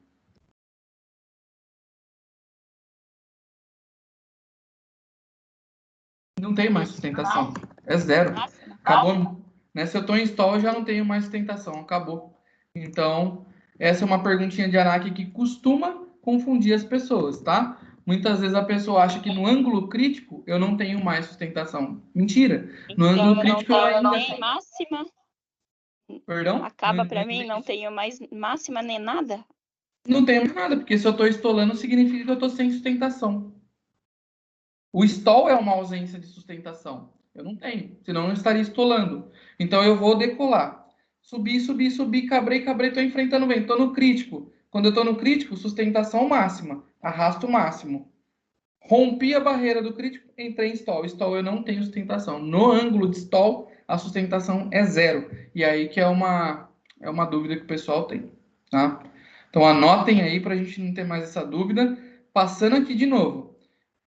Não tenho mais sustentação. É zero. Acabou. Né? Se eu estou em stall, eu já não tenho mais sustentação. Acabou. Então, essa é uma perguntinha de ANAC que costuma confundir as pessoas, tá? Muitas vezes a pessoa acha que no ângulo crítico eu não tenho mais sustentação. Mentira. No ângulo crítico eu ainda tenho máxima. Perdão? Acaba para mim, não tenho mais máxima nem nada. Não tenho mais nada, porque se eu estou estolando, significa que eu estou sem sustentação. O stall é uma ausência de sustentação. Eu não tenho, senão eu estaria estolando. Então eu vou decolar. Subir, cabrei, estou enfrentando o vento, estou no crítico. Quando eu estou no crítico, sustentação máxima, arrasto máximo. Rompi a barreira do crítico, entrei em stall. Stall eu não tenho sustentação. No ângulo de stall, a sustentação é zero. E aí que é uma dúvida que o pessoal tem. Tá? Então anotem aí para a gente não ter mais essa dúvida. Passando aqui de novo.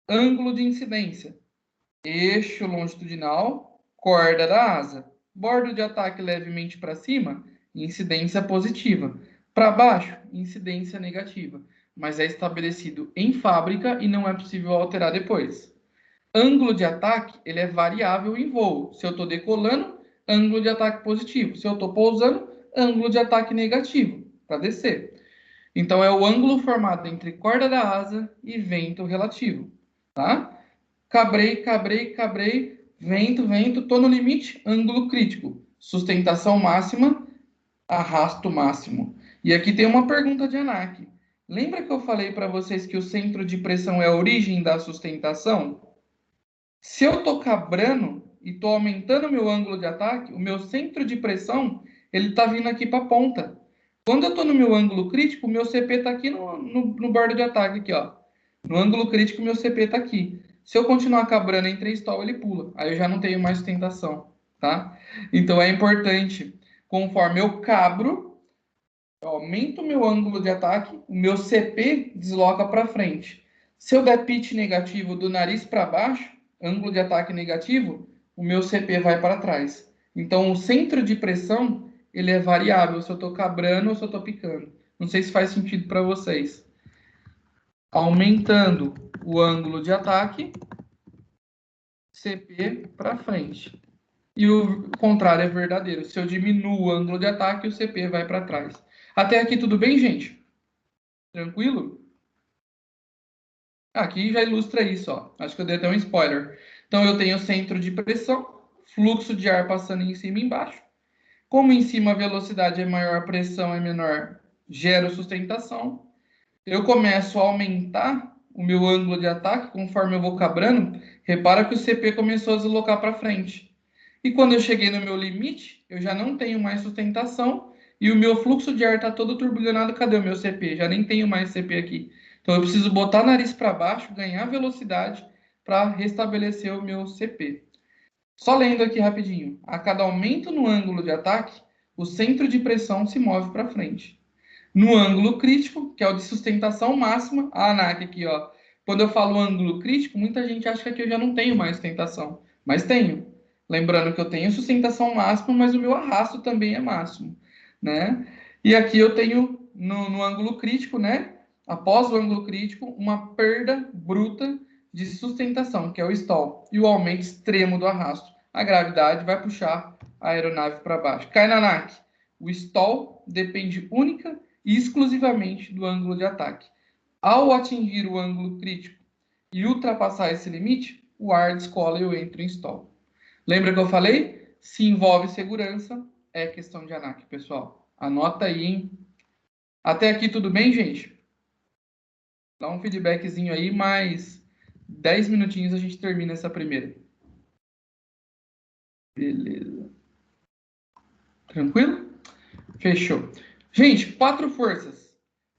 Ângulo de incidência. Eixo longitudinal, corda da asa. Bordo de ataque levemente para cima, incidência positiva. Para baixo, incidência negativa. Mas é estabelecido em fábrica e não é possível alterar depois. Ângulo de ataque, ele é variável em voo. Se eu estou decolando, ângulo de ataque positivo. Se eu estou pousando, ângulo de ataque negativo, para descer. Então, é o ângulo formado entre corda da asa e vento relativo, tá? Cabrei, vento, tô no limite, ângulo crítico, sustentação máxima, arrasto máximo. E aqui tem uma pergunta de ANAC. Lembra que eu falei para vocês que o centro de pressão é a origem da sustentação? Se eu tô cabrando e tô aumentando meu ângulo de ataque, o meu centro de pressão, ele tá vindo aqui para a ponta. Quando eu tô no meu ângulo crítico, o meu CP tá aqui no bordo de ataque, aqui, ó. No ângulo crítico, meu CP tá aqui. Se eu continuar cabrando em 3 stall, ele pula. Aí eu já não tenho mais sustentação, tá? Então é importante, conforme eu cabro, eu aumento o meu ângulo de ataque, o meu CP desloca para frente. Se eu der pitch negativo do nariz para baixo, ângulo de ataque negativo, o meu CP vai para trás. Então o centro de pressão, ele é variável, se eu estou cabrando ou se eu estou picando. Não sei se faz sentido para vocês. Aumentando o ângulo de ataque, CP para frente. E o contrário é verdadeiro. Se eu diminuo o ângulo de ataque, o CP vai para trás. Até aqui tudo bem, gente? Tranquilo? Aqui já ilustra isso, ó. Acho que eu dei até um spoiler. Então, eu tenho centro de pressão, fluxo de ar passando em cima e embaixo. Como em cima a velocidade é maior, a pressão é menor, gero sustentação. Eu começo a aumentar o meu ângulo de ataque conforme eu vou quebrando. Repara que o CP começou a deslocar para frente. E quando eu cheguei no meu limite, eu já não tenho mais sustentação e o meu fluxo de ar está todo turbulhado. Cadê o meu CP? Já nem tenho mais CP aqui. Então eu preciso botar o nariz para baixo, ganhar velocidade para restabelecer o meu CP. Só lendo aqui rapidinho. A cada aumento no ângulo de ataque, o centro de pressão se move para frente. No ângulo crítico, que é o de sustentação máxima, a ANAC aqui, ó. Quando eu falo ângulo crítico, muita gente acha que aqui eu já não tenho mais sustentação, mas tenho. Lembrando que eu tenho sustentação máxima, mas o meu arrasto também é máximo, né? E aqui eu tenho no ângulo crítico, né? Após o ângulo crítico, uma perda bruta de sustentação, que é o stall, e o aumento extremo do arrasto. A gravidade vai puxar a aeronave para baixo. Cai na ANAC. O stall depende única e exclusivamente do ângulo de ataque. Ao atingir o ângulo crítico e ultrapassar esse limite, o ar descola e eu entro em stall. Lembra que eu falei? Se envolve segurança, é questão de ANAC, pessoal. Anota aí, hein? Até aqui tudo bem, gente? Dá um feedbackzinho aí, mais 10 minutinhos a gente termina essa primeira. Beleza. Tranquilo? Fechou. Gente, 4 forças.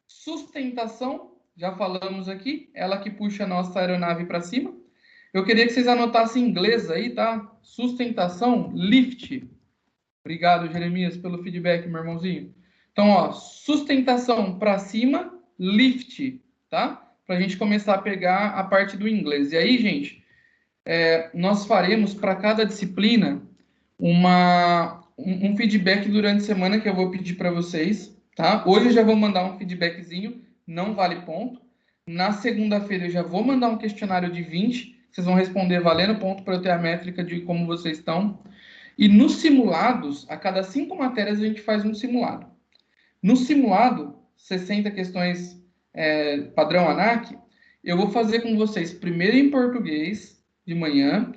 Sustentação, já falamos aqui, ela que puxa a nossa aeronave para cima. Eu queria que vocês anotassem em inglês aí, tá? Sustentação, lift. Obrigado, Jeremias, pelo feedback, meu irmãozinho. Então, ó, sustentação para cima, lift, tá? Para a gente começar a pegar a parte do inglês. E aí, gente, nós faremos para cada disciplina um feedback durante a semana que eu vou pedir para vocês, tá? Hoje eu já vou mandar um feedbackzinho, não vale ponto. Na segunda-feira eu já vou mandar um questionário de 20, vocês vão responder valendo ponto para eu ter a métrica de como vocês estão. E nos simulados, a cada 5 matérias a gente faz um simulado. No simulado, 60 questões padrão ANAC, eu vou fazer com vocês primeiro em português, de manhã.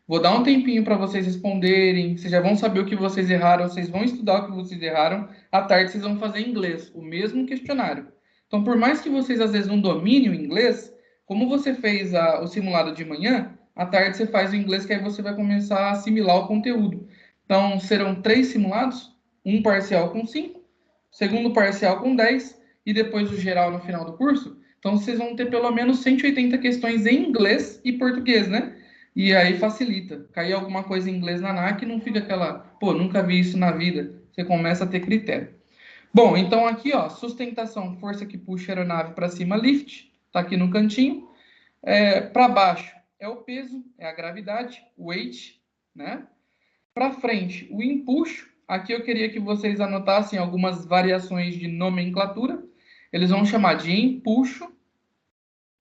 Vou dar um tempinho para vocês responderem. Vocês já vão saber o que vocês erraram. Vocês vão estudar o que vocês erraram. À tarde, vocês vão fazer em inglês, o mesmo questionário. Então, por mais que vocês, às vezes, não dominem o inglês, como você fez o simulado de manhã, à tarde você faz o inglês, que aí você vai começar a assimilar o conteúdo. Então, serão 3 simulados. Um parcial com 5, segundo parcial com 10, e depois o geral no final do curso. Então, vocês vão ter pelo menos 180 questões em inglês e português, né? E aí facilita. Cair alguma coisa em inglês na ANAC, não fica aquela, pô, nunca vi isso na vida. Você começa a ter critério. Bom, então aqui, ó, sustentação, força que puxa a aeronave para cima, lift, tá aqui no cantinho. Para baixo é o peso, é a gravidade, weight, né? Para frente, o empuxo. Aqui eu queria que vocês anotassem algumas variações de nomenclatura. Eles vão chamar de empuxo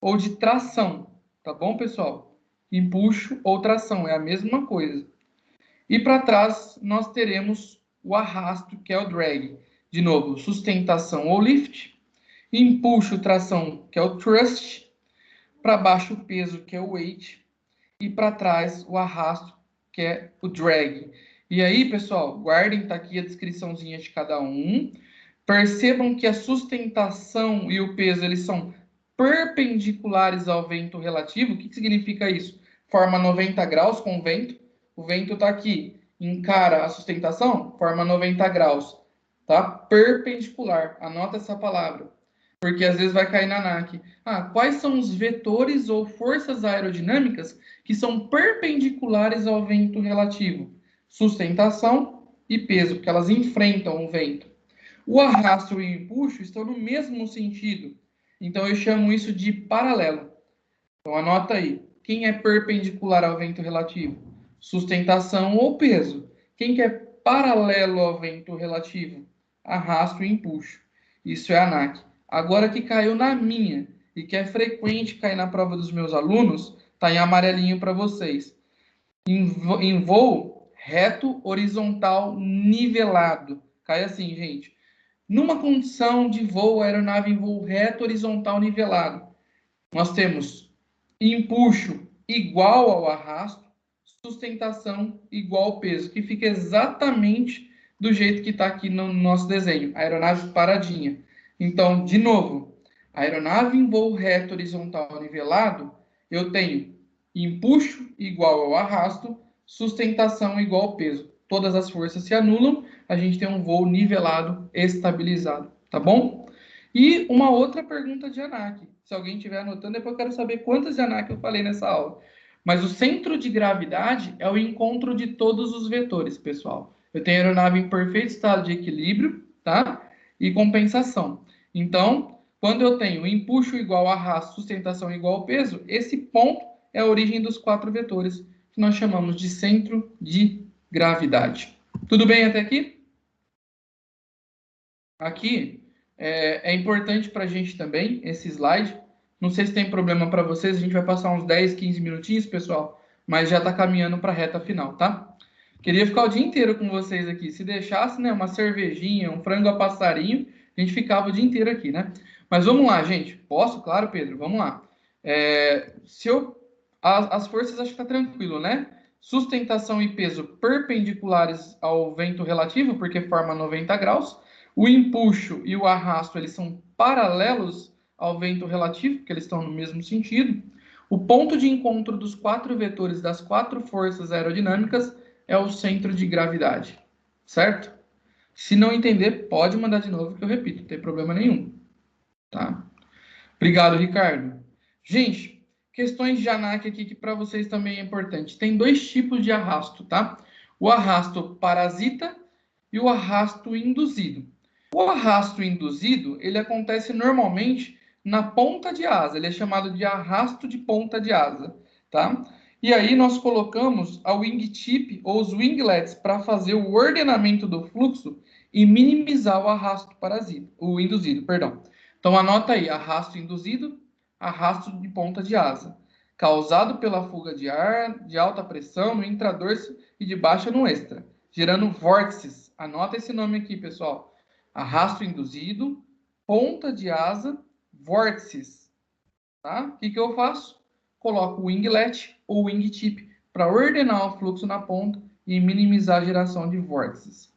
ou de tração, tá bom, pessoal? Empuxo ou tração, é a mesma coisa. E para trás, nós teremos o arrasto, que é o drag. De novo, sustentação ou lift. Empuxo, tração, que é o thrust. Para baixo, o peso, que é o weight. E para trás, o arrasto, que é o drag. E aí, pessoal, guardem, tá aqui a descriçãozinha de cada um. Percebam que a sustentação e o peso, eles são perpendiculares ao vento relativo. O que significa isso? Forma 90 graus com o vento. O vento está aqui, encara a sustentação, forma 90 graus. Tá? Perpendicular. Anota essa palavra. Porque às vezes vai cair na ANAC. Quais são os vetores ou forças aerodinâmicas que são perpendiculares ao vento relativo? Sustentação e peso, porque elas enfrentam o vento. O arrasto e o empuxo estão no mesmo sentido. Então, eu chamo isso de paralelo. Então, anota aí. Quem é perpendicular ao vento relativo? Sustentação ou peso. Quem que é paralelo ao vento relativo? Arrasto e empuxo. Isso é ANAC. Agora que caiu na minha e que é frequente cair na prova dos meus alunos, está em amarelinho para vocês. Em voo reto, horizontal, nivelado. Cai assim, gente. Numa condição de voo, aeronave em voo reto, horizontal, nivelado. nós temos empuxo igual ao arrasto, sustentação igual ao peso, que fica exatamente do jeito que está aqui no nosso desenho, a aeronave paradinha. Então, de novo, a aeronave em voo reto horizontal nivelado, eu tenho empuxo igual ao arrasto, sustentação igual ao peso. Todas as forças se anulam, a gente tem um voo nivelado, estabilizado, tá bom? E uma outra pergunta de ANAC. Se alguém estiver anotando, depois eu quero saber quantas de ANAC eu falei nessa aula. Mas o centro de gravidade é o encontro de todos os vetores, pessoal. Eu tenho a aeronave em perfeito estado de equilíbrio, tá? E compensação. Então, quando eu tenho empuxo igual a arrasto, sustentação igual ao peso, esse ponto é a origem dos 4 vetores, que nós chamamos de centro de gravidade. Tudo bem até aqui? Aqui é importante para a gente também, esse slide. Não sei se tem problema para vocês, a gente vai passar uns 10, 15 minutinhos, pessoal, mas já está caminhando para a reta final, tá? Queria ficar o dia inteiro com vocês aqui. Se deixasse, né, uma cervejinha, um frango a passarinho, a gente ficava o dia inteiro aqui, né? Mas vamos lá, gente. Posso? Claro, Pedro, vamos lá. As forças acho que está tranquilo, né? Sustentação e peso perpendiculares ao vento relativo, porque forma 90 graus. O empuxo e o arrasto, eles são paralelos ao vento relativo, porque eles estão no mesmo sentido. O ponto de encontro dos 4 vetores das 4 forças aerodinâmicas é o centro de gravidade, certo? Se não entender, pode mandar de novo que eu repito, não tem problema nenhum, tá? Obrigado, Ricardo. Gente, questões de ANAC aqui que para vocês também é importante. Tem 2 tipos de arrasto, tá? O arrasto parasita e o arrasto induzido. O arrasto induzido, ele acontece normalmente na ponta de asa, ele é chamado de arrasto de ponta de asa, tá? E aí nós colocamos a wingtip ou os winglets para fazer o ordenamento do fluxo e minimizar o arrasto parasita, o induzido, perdão. Então anota aí, arrasto induzido, arrasto de ponta de asa, causado pela fuga de ar de alta pressão no intradorso e de baixa no extra, gerando vórtices. Anota esse nome aqui, pessoal. Arrasto induzido, ponta de asa, vórtices. Tá? O que eu faço? Coloco o winglet ou wingtip para ordenar o fluxo na ponta e minimizar a geração de vórtices.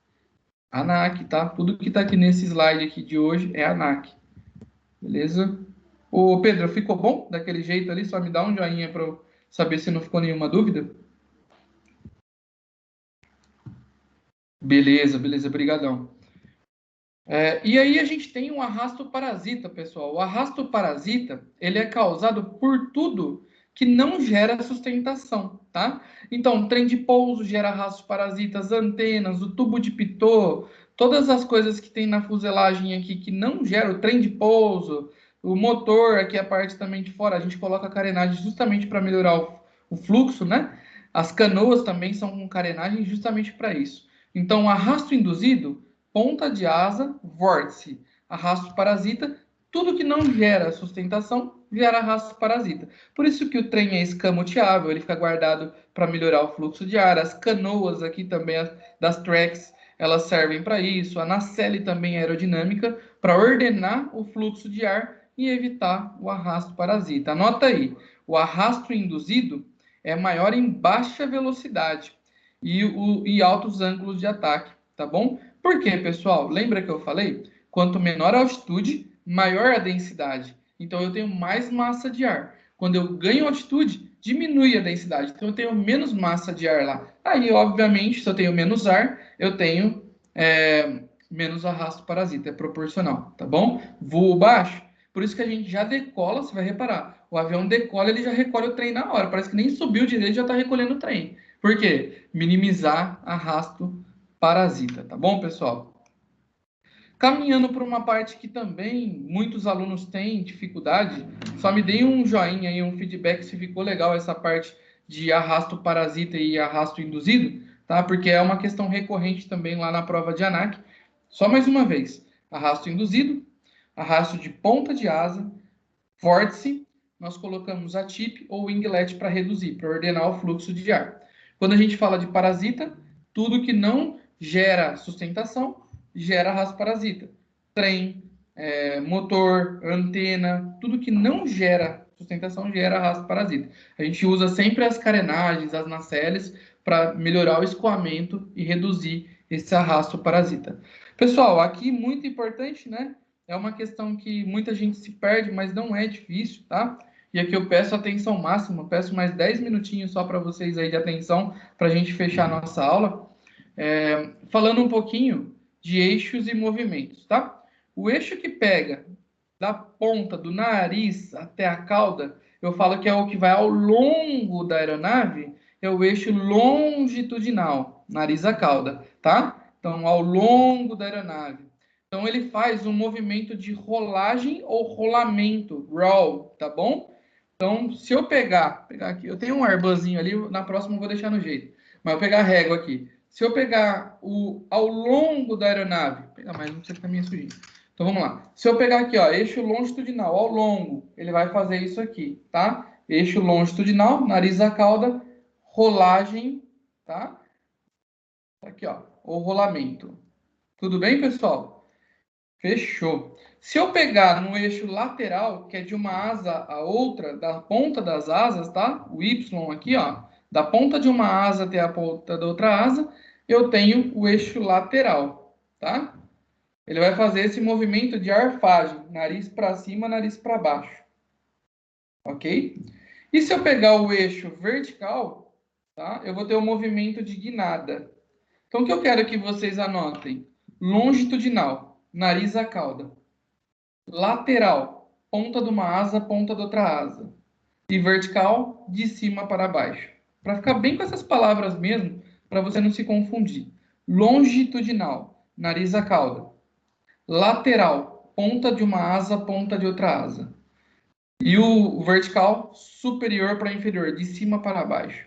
ANAC, tá? Tudo que está aqui nesse slide aqui de hoje é ANAC. Beleza? Ô, Pedro, ficou bom daquele jeito ali? Só me dá um joinha para eu saber se não ficou nenhuma dúvida. Beleza, beleza, brigadão. E aí a gente tem um arrasto parasita, pessoal. O arrasto parasita, ele é causado por tudo que não gera sustentação, tá? Então, trem de pouso gera arrasto parasitas, antenas, o tubo de pitot, todas as coisas que tem na fuselagem aqui que não geram o trem de pouso, o motor, aqui a parte também de fora, a gente coloca a carenagem justamente para melhorar o fluxo, né? As canoas também são com carenagem justamente para isso. Então, o arrasto induzido, ponta de asa, vórtice, arrasto parasita, tudo que não gera sustentação gera arrasto parasita. Por isso que o trem é escamoteável, ele fica guardado para melhorar o fluxo de ar. As canoas aqui também, das tracks, elas servem para isso. A nacelle também é aerodinâmica para ordenar o fluxo de ar e evitar o arrasto parasita. Anota aí, o arrasto induzido é maior em baixa velocidade e altos ângulos de ataque, tá bom? Por quê, pessoal? Lembra que eu falei? Quanto menor a altitude, maior a densidade. Então, eu tenho mais massa de ar. Quando eu ganho altitude, diminui a densidade. Então, eu tenho menos massa de ar lá. Aí, obviamente, se eu tenho menos ar, eu tenho menos arrasto parasita. É proporcional, tá bom? Voo baixo. Por isso que a gente já decola, você vai reparar. O avião decola, ele já recolhe o trem na hora. Parece que nem subiu direito, já está recolhendo o trem. Por quê? Minimizar arrasto parasita, tá bom, pessoal? Caminhando para uma parte que também muitos alunos têm dificuldade, só me deem um joinha e um feedback se ficou legal essa parte de arrasto parasita e arrasto induzido, tá? Porque é uma questão recorrente também lá na prova de ANAC. Só mais uma vez, arrasto induzido, arrasto de ponta de asa, vórtice, nós colocamos a tip ou winglet para reduzir, para ordenar o fluxo de ar. Quando a gente fala de parasita, tudo que não gera sustentação, gera arrasto parasita. Trem, motor, antena, tudo que não gera sustentação gera arrasto parasita. A gente usa sempre as carenagens, as nacelles, para melhorar o escoamento e reduzir esse arrasto parasita. Pessoal, aqui muito importante, né? É uma questão que muita gente se perde, mas não é difícil, tá? E aqui eu peço atenção máxima, peço mais 10 minutinhos só para vocês aí de atenção, para a gente fechar a nossa aula. Falando um pouquinho de eixos e movimentos, tá? O eixo que pega da ponta do nariz até a cauda, eu falo que é o que vai ao longo da aeronave, é o eixo longitudinal, nariz a cauda, tá? Então, ao longo da aeronave. Então, ele faz um movimento de rolagem ou rolamento, roll, tá bom? Então, se eu pegar aqui, eu tenho um Airbusinho ali, na próxima eu vou deixar no jeito, mas eu vou pegar a régua aqui. Se eu pegar ao longo da aeronave, vou pegar mais, não precisa ficar minha sujinha. Então, vamos lá. Se eu pegar aqui, ó, eixo longitudinal, ao longo, ele vai fazer isso aqui, tá? Eixo longitudinal, nariz a cauda, rolagem, tá? Aqui, ó, o rolamento. Tudo bem, pessoal? Fechou. Se eu pegar no eixo lateral, que é de uma asa a outra, da ponta das asas, tá? O Y aqui, ó, da ponta de uma asa até a ponta da outra asa, eu tenho o eixo lateral, tá? Ele vai fazer esse movimento de arfagem, nariz para cima, nariz para baixo. Ok? E se eu pegar o eixo vertical, tá? Eu vou ter o movimento de guinada. Então, o que eu quero que vocês anotem? Longitudinal, nariz a cauda. Lateral, ponta de uma asa, ponta da outra asa. E vertical, de cima para baixo. Para ficar bem com essas palavras mesmo, para você não se confundir. Longitudinal, nariz a cauda. Lateral, ponta de uma asa, ponta de outra asa. E o vertical, superior para inferior, de cima para baixo.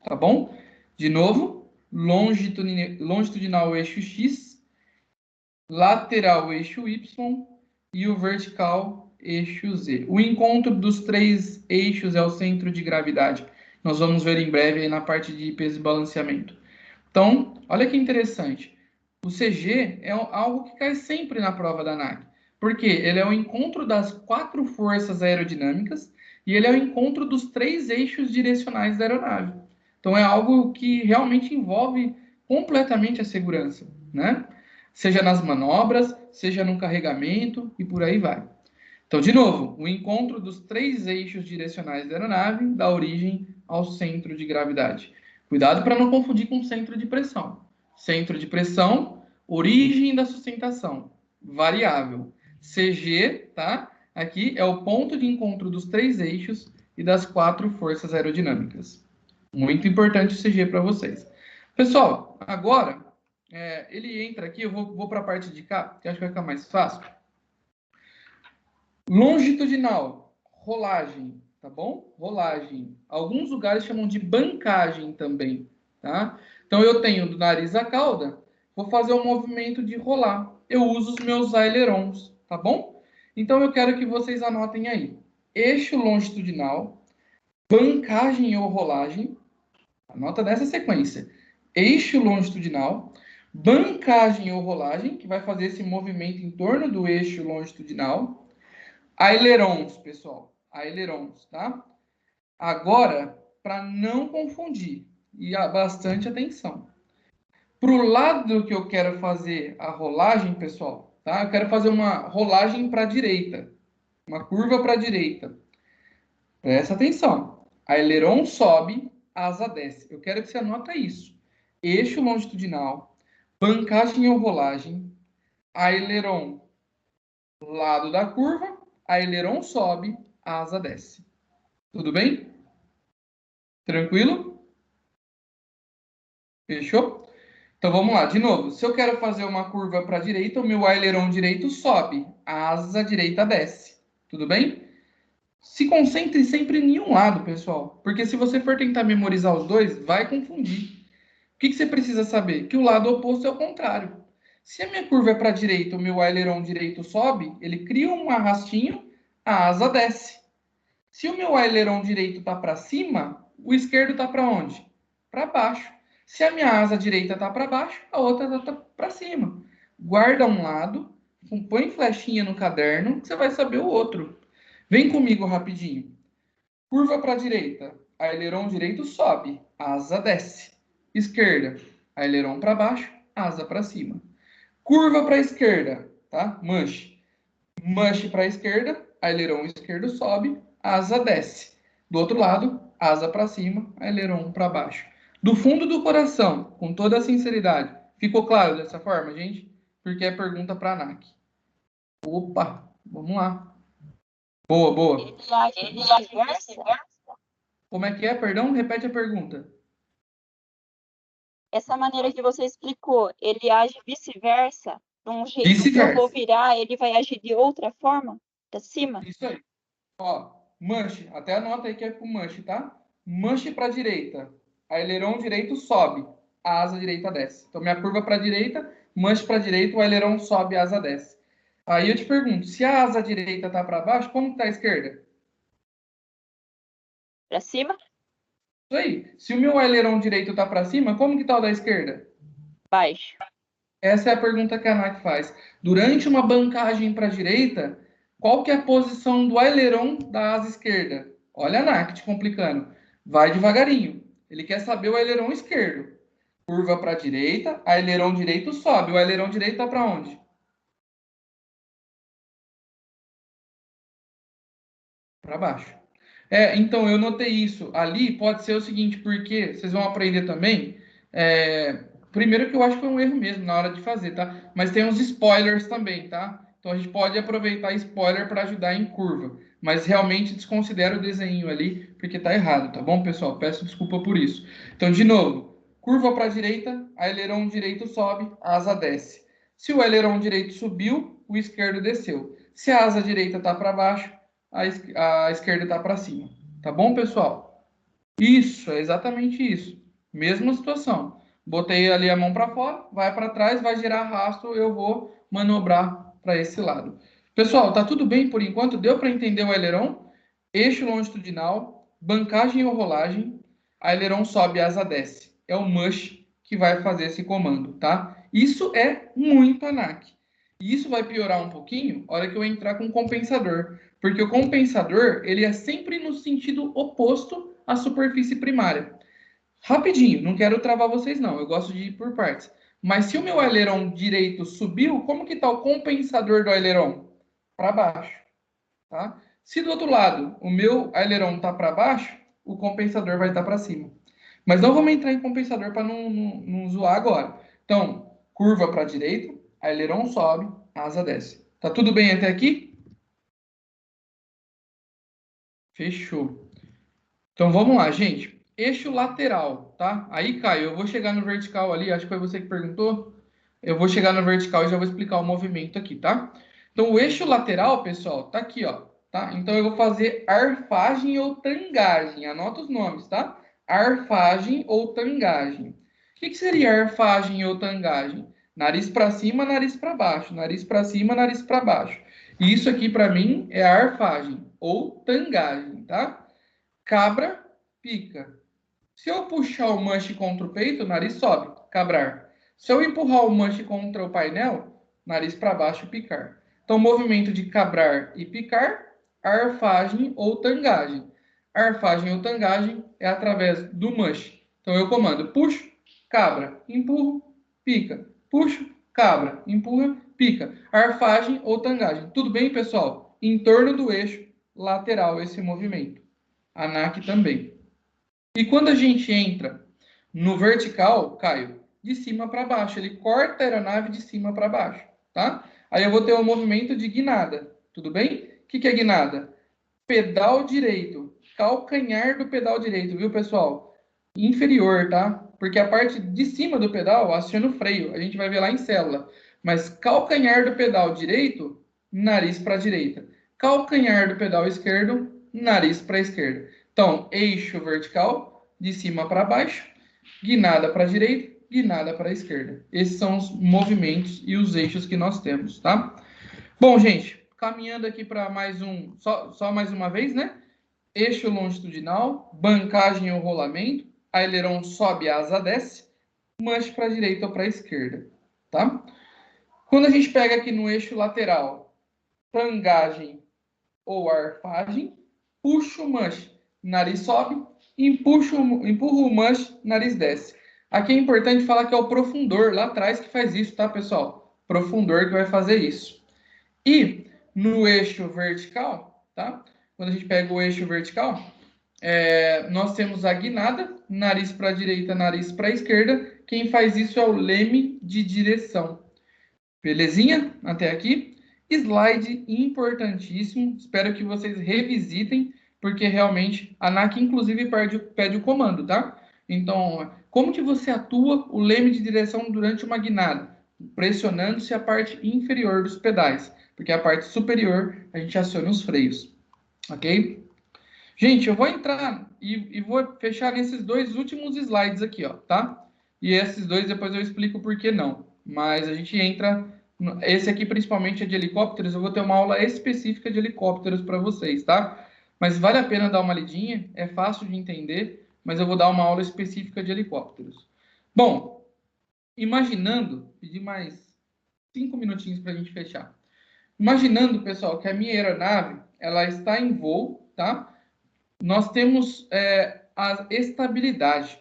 Tá bom? De novo, longitudinal, eixo X. Lateral, eixo Y. E o vertical, eixo Z. O encontro dos três eixos é o centro de gravidade. Nós vamos ver em breve aí na parte de peso e balanceamento. Então, olha que interessante. O CG é algo que cai sempre na prova da ANAC. Porque ele é o encontro das 4 forças aerodinâmicas e ele é o encontro dos 3 eixos direcionais da aeronave. Então, é algo que realmente envolve completamente a segurança, né? Seja nas manobras, seja no carregamento e por aí vai. Então, de novo, o encontro dos 3 eixos direcionais da aeronave dá origem ao centro de gravidade. Cuidado para não confundir com centro de pressão. Centro de pressão, origem da sustentação, variável. CG, tá? Aqui é o ponto de encontro dos 3 eixos e das 4 forças aerodinâmicas. Muito importante o CG para vocês. Pessoal, agora, ele entra aqui, eu vou para a parte de cá, que acho que vai ficar mais fácil. Longitudinal, rolagem, tá bom? Rolagem. Alguns lugares chamam de bancagem também, tá? Então, eu tenho do nariz à cauda, vou fazer um movimento de rolar. Eu uso os meus ailerons, tá bom? Então, eu quero que vocês anotem aí. Eixo longitudinal, bancagem ou rolagem. Anota nessa sequência. Eixo longitudinal, bancagem ou rolagem, que vai fazer esse movimento em torno do eixo longitudinal. Ailerons, pessoal. Ailerons, tá? Agora, para não confundir, e bastante atenção. Para o lado que eu quero fazer a rolagem, pessoal, tá? Eu quero fazer uma rolagem para a direita. Uma curva para a direita. Presta atenção. Aileron sobe, asa desce. Eu quero que você anota isso. Eixo longitudinal, bancagem ou rolagem, aileron, lado da curva, aileron sobe, asa desce. Tudo bem? Tranquilo? Fechou? Então vamos lá, de novo. Se eu quero fazer uma curva para a direita, o meu aileron direito sobe, a asa direita desce. Tudo bem? Se concentre sempre em um lado, pessoal. Porque se você for tentar memorizar os dois, vai confundir. O que você precisa saber? Que o lado oposto é o contrário. Se a minha curva é para a direita, o meu aileron direito sobe, ele cria um arrastinho, a asa desce. Se o meu aileron direito está para cima, o esquerdo está para onde? Para baixo. Se a minha asa direita está para baixo, a outra está para cima. Guarda um lado, põe flechinha no caderno, que você vai saber o outro. Vem comigo rapidinho. Curva para a direita, aileron direito sobe, asa desce. Esquerda, aileron para baixo, asa para cima. Curva para a esquerda, tá? Manche. Manche para a esquerda, aileron esquerdo sobe, asa desce. Do outro lado, asa para cima, aileron para baixo. Do fundo do coração, com toda a sinceridade, ficou claro dessa forma, gente? Porque é pergunta para a ANAC. Opa, vamos lá. Boa, boa. Ele age vice-versa? Como é que é? Perdão, repete a pergunta. Essa maneira que você explicou, ele age vice-versa? De um jeito que eu Vice-versa. vou virar, ele vai agir de outra forma? Pra cima? Isso aí. Ó, manche, até anota aí que é pro manche, tá? Manche para direita. Aileron direito sobe, a asa direita desce. Então, minha curva para direita, manche para direita, o aileron sobe, a asa desce. Aí eu te pergunto, se a asa direita tá para baixo, como que tá a esquerda? Pra cima? Isso aí. Se o meu aileron direito tá para cima, como que tá o da esquerda? Baixo. Essa é a pergunta que a ANAC faz. Durante uma bancagem para a direita, qual que é a posição do aileron da asa esquerda? Olha a ANAC te complicando. Vai devagarinho. Ele quer saber o aileron esquerdo. Curva para a direita, aileron direito sobe. O aileron direito está para onde? Para baixo. Então, eu notei isso. Ali pode ser o seguinte, porque vocês vão aprender também. Primeiro que eu acho que foi um erro mesmo na hora de fazer, tá? Mas tem uns spoilers também, tá? Então a gente pode aproveitar spoiler para ajudar em curva. Mas realmente desconsidera o desenho ali, porque tá errado, tá bom, pessoal? Peço desculpa por isso. Então, de novo, curva para a direita, aileron direito sobe, a asa desce. Se o aileron direito subiu, o esquerdo desceu. Se a asa direita tá para baixo, a esquerda está para cima. Tá bom, pessoal? Isso, é exatamente isso. Mesma situação. Botei ali a mão para fora, vai para trás, vai girar rastro, eu vou manobrar para esse lado. Pessoal, tá tudo bem por enquanto? Deu para entender o aileron? Eixo longitudinal, bancagem ou rolagem, aileron sobe, asa desce. É o mush que vai fazer esse comando, tá? Isso é muito ANAC. E isso vai piorar um pouquinho na hora que eu entrar com o compensador. Porque o compensador, ele é sempre no sentido oposto à superfície primária. Rapidinho, não quero travar vocês não, eu gosto de ir por partes. Mas se o meu aileron direito subiu, como que está o compensador do aileron? Para baixo, tá? Se do outro lado o meu aileron está para baixo, o compensador vai estar para cima. Mas não vamos entrar em compensador para não zoar agora. Então, curva para a direita, aileron sobe, asa desce. Tá tudo bem até aqui? Fechou. Então vamos lá, gente. Eixo lateral, tá? Aí, Caio, eu vou chegar no vertical ali, acho que foi você que perguntou. Eu vou chegar no vertical e já vou explicar o movimento aqui, tá? Então o eixo lateral, pessoal, tá aqui, ó, tá? Então eu vou fazer arfagem ou tangagem. Anota os nomes, tá? Arfagem ou tangagem. O que seria arfagem ou tangagem? Nariz para cima, nariz para baixo, nariz para cima, nariz para baixo. E isso aqui para mim é arfagem ou tangagem, tá? Cabra, pica. Se eu puxar o manche contra o peito, o nariz sobe, cabrar. Se eu empurrar o manche contra o painel, nariz para baixo, picar. Então, movimento de cabrar e picar, arfagem ou tangagem. Arfagem ou tangagem é através do manche. Então, eu comando puxo, cabra, empurro, pica. Puxo, cabra, empurra, pica. Arfagem ou tangagem. Tudo bem, pessoal? Em torno do eixo lateral esse movimento. ANAC também. E quando a gente entra no vertical, Caio, de cima para baixo, ele corta a aeronave de cima para baixo, tá? Aí eu vou ter um movimento de guinada, tudo bem? O que é guinada? Pedal direito, calcanhar do pedal direito, viu, pessoal? Inferior, tá? Porque a parte de cima do pedal aciona o freio, a gente vai ver lá em célula. Mas calcanhar do pedal direito, nariz para a direita. Calcanhar do pedal esquerdo, nariz para a esquerda. Então, eixo vertical, de cima para baixo, guinada para a direita, guinada para a esquerda. Esses são os movimentos e os eixos que nós temos, tá? Bom, gente, caminhando aqui para mais só mais uma vez, né? Eixo longitudinal, bancagem ou rolamento, aileron sobe, asa desce, manche para a direita ou para a esquerda, tá? Quando a gente pega aqui no eixo lateral, tangagem ou arfagem, puxo o manche, nariz sobe, empurra o manche, nariz desce. Aqui é importante falar que é o profundor lá atrás que faz isso, tá, pessoal? Profundor que vai fazer isso. E no eixo vertical, tá? Quando a gente pega o eixo vertical, nós temos a guinada, nariz para a direita, nariz para a esquerda. Quem faz isso é o leme de direção. Belezinha? Até aqui. Slide importantíssimo. Espero que vocês revisitem, porque realmente a ANAC, inclusive, pede o comando, tá? Então, como que você atua o leme de direção durante uma guinada? Pressionando-se a parte inferior dos pedais, porque a parte superior a gente aciona os freios, ok? Gente, eu vou entrar e vou fechar nesses dois últimos slides aqui, ó, tá? E esses dois depois eu explico por que não. Mas a gente entra... Esse aqui principalmente é de helicópteros, eu vou ter uma aula específica de helicópteros para vocês, tá? Mas vale a pena dar uma lidinha, é fácil de entender, mas eu vou dar uma aula específica de helicópteros. Bom, imaginando, pedi mais 5 minutinhos para a gente fechar. Imaginando, pessoal, que a minha aeronave, ela está em voo, tá? Nós temos a estabilidade.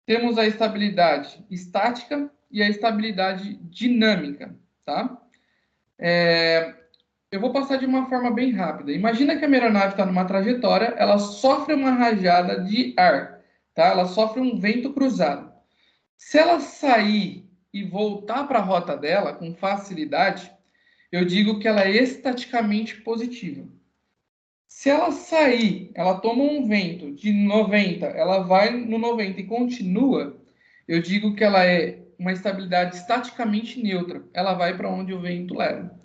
Temos a estabilidade estática e a estabilidade dinâmica, tá? Eu vou passar de uma forma bem rápida. Imagina que a minha aeronave está numa trajetória, ela sofre uma rajada de ar, tá? Ela sofre um vento cruzado. Se ela sair e voltar para a rota dela com facilidade, eu digo que ela é estaticamente positiva. Se ela sair, ela toma um vento de 90, ela vai no 90 e continua, eu digo que ela é uma estabilidade estaticamente neutra. Ela vai para onde o vento leva.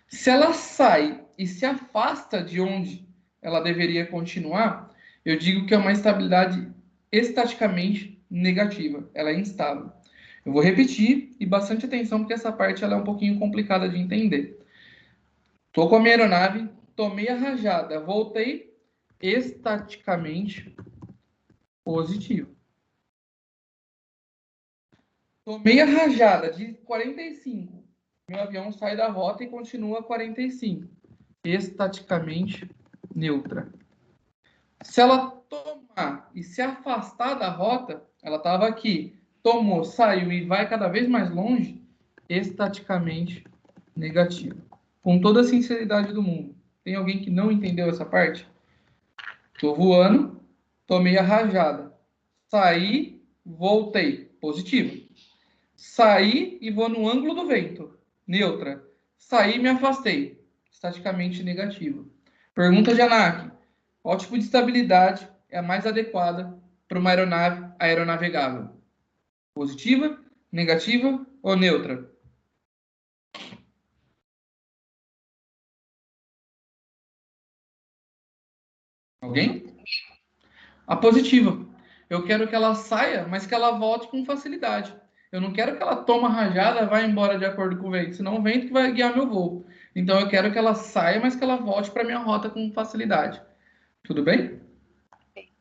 Se ela sai e se afasta de onde ela deveria continuar, eu digo que é uma estabilidade estaticamente negativa. Ela é instável. Eu vou repetir e bastante atenção, porque essa parte ela é um pouquinho complicada de entender. Estou com a minha aeronave, tomei a rajada, voltei estaticamente positivo. Tomei a rajada de 45. Meu avião sai da rota e continua 45. Estaticamente neutra. Se ela tomar e se afastar da rota, ela estava aqui, tomou, saiu e vai cada vez mais longe, estaticamente negativa. Com toda a sinceridade do mundo. Tem alguém que não entendeu essa parte? Estou voando, tomei a rajada. Saí, voltei. Positivo. Saí e vou no ângulo do vento. Neutra. Saí e me afastei. Estaticamente negativo. Pergunta de ANAC. Qual tipo de estabilidade é a mais adequada para uma aeronave aeronavegável? Positiva, negativa ou neutra? Alguém? A positiva. Eu quero que ela saia, mas que ela volte com facilidade. Eu não quero que ela tome a rajada e vá embora de acordo com o vento, senão o vento que vai guiar meu voo. Então eu quero que ela saia, mas que ela volte para minha rota com facilidade. Tudo bem?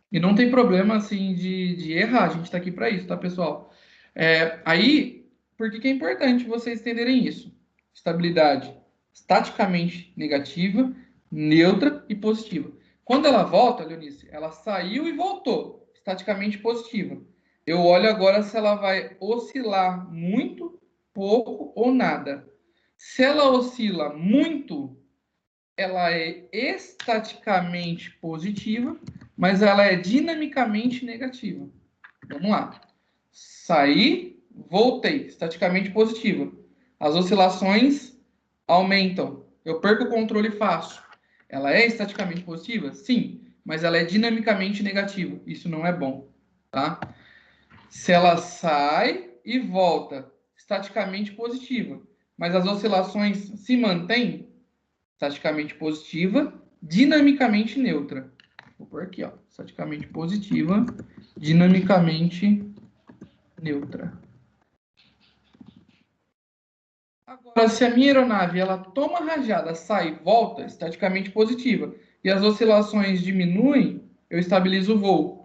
E não tem problema assim de errar, a gente está aqui para isso, tá, pessoal? Aí, por que é importante vocês entenderem isso? Estabilidade estaticamente negativa, neutra e positiva. Quando ela volta, Leonice, ela saiu e voltou, estaticamente positiva. Eu olho agora se ela vai oscilar muito, pouco ou nada. Se ela oscila muito, ela é estaticamente positiva, mas ela é dinamicamente negativa. Vamos lá. Saí, voltei, estaticamente positiva. As oscilações aumentam. Eu perco o controle fácil. Ela é estaticamente positiva? Sim, mas ela é dinamicamente negativa. Isso não é bom, tá? Se ela sai e volta, estaticamente positiva, mas as oscilações se mantêm, estaticamente positiva, dinamicamente neutra. Vou pôr aqui, ó, estaticamente positiva, dinamicamente neutra. Agora, se a minha aeronave ela toma rajada, sai e volta, estaticamente positiva, e as oscilações diminuem, eu estabilizo o voo.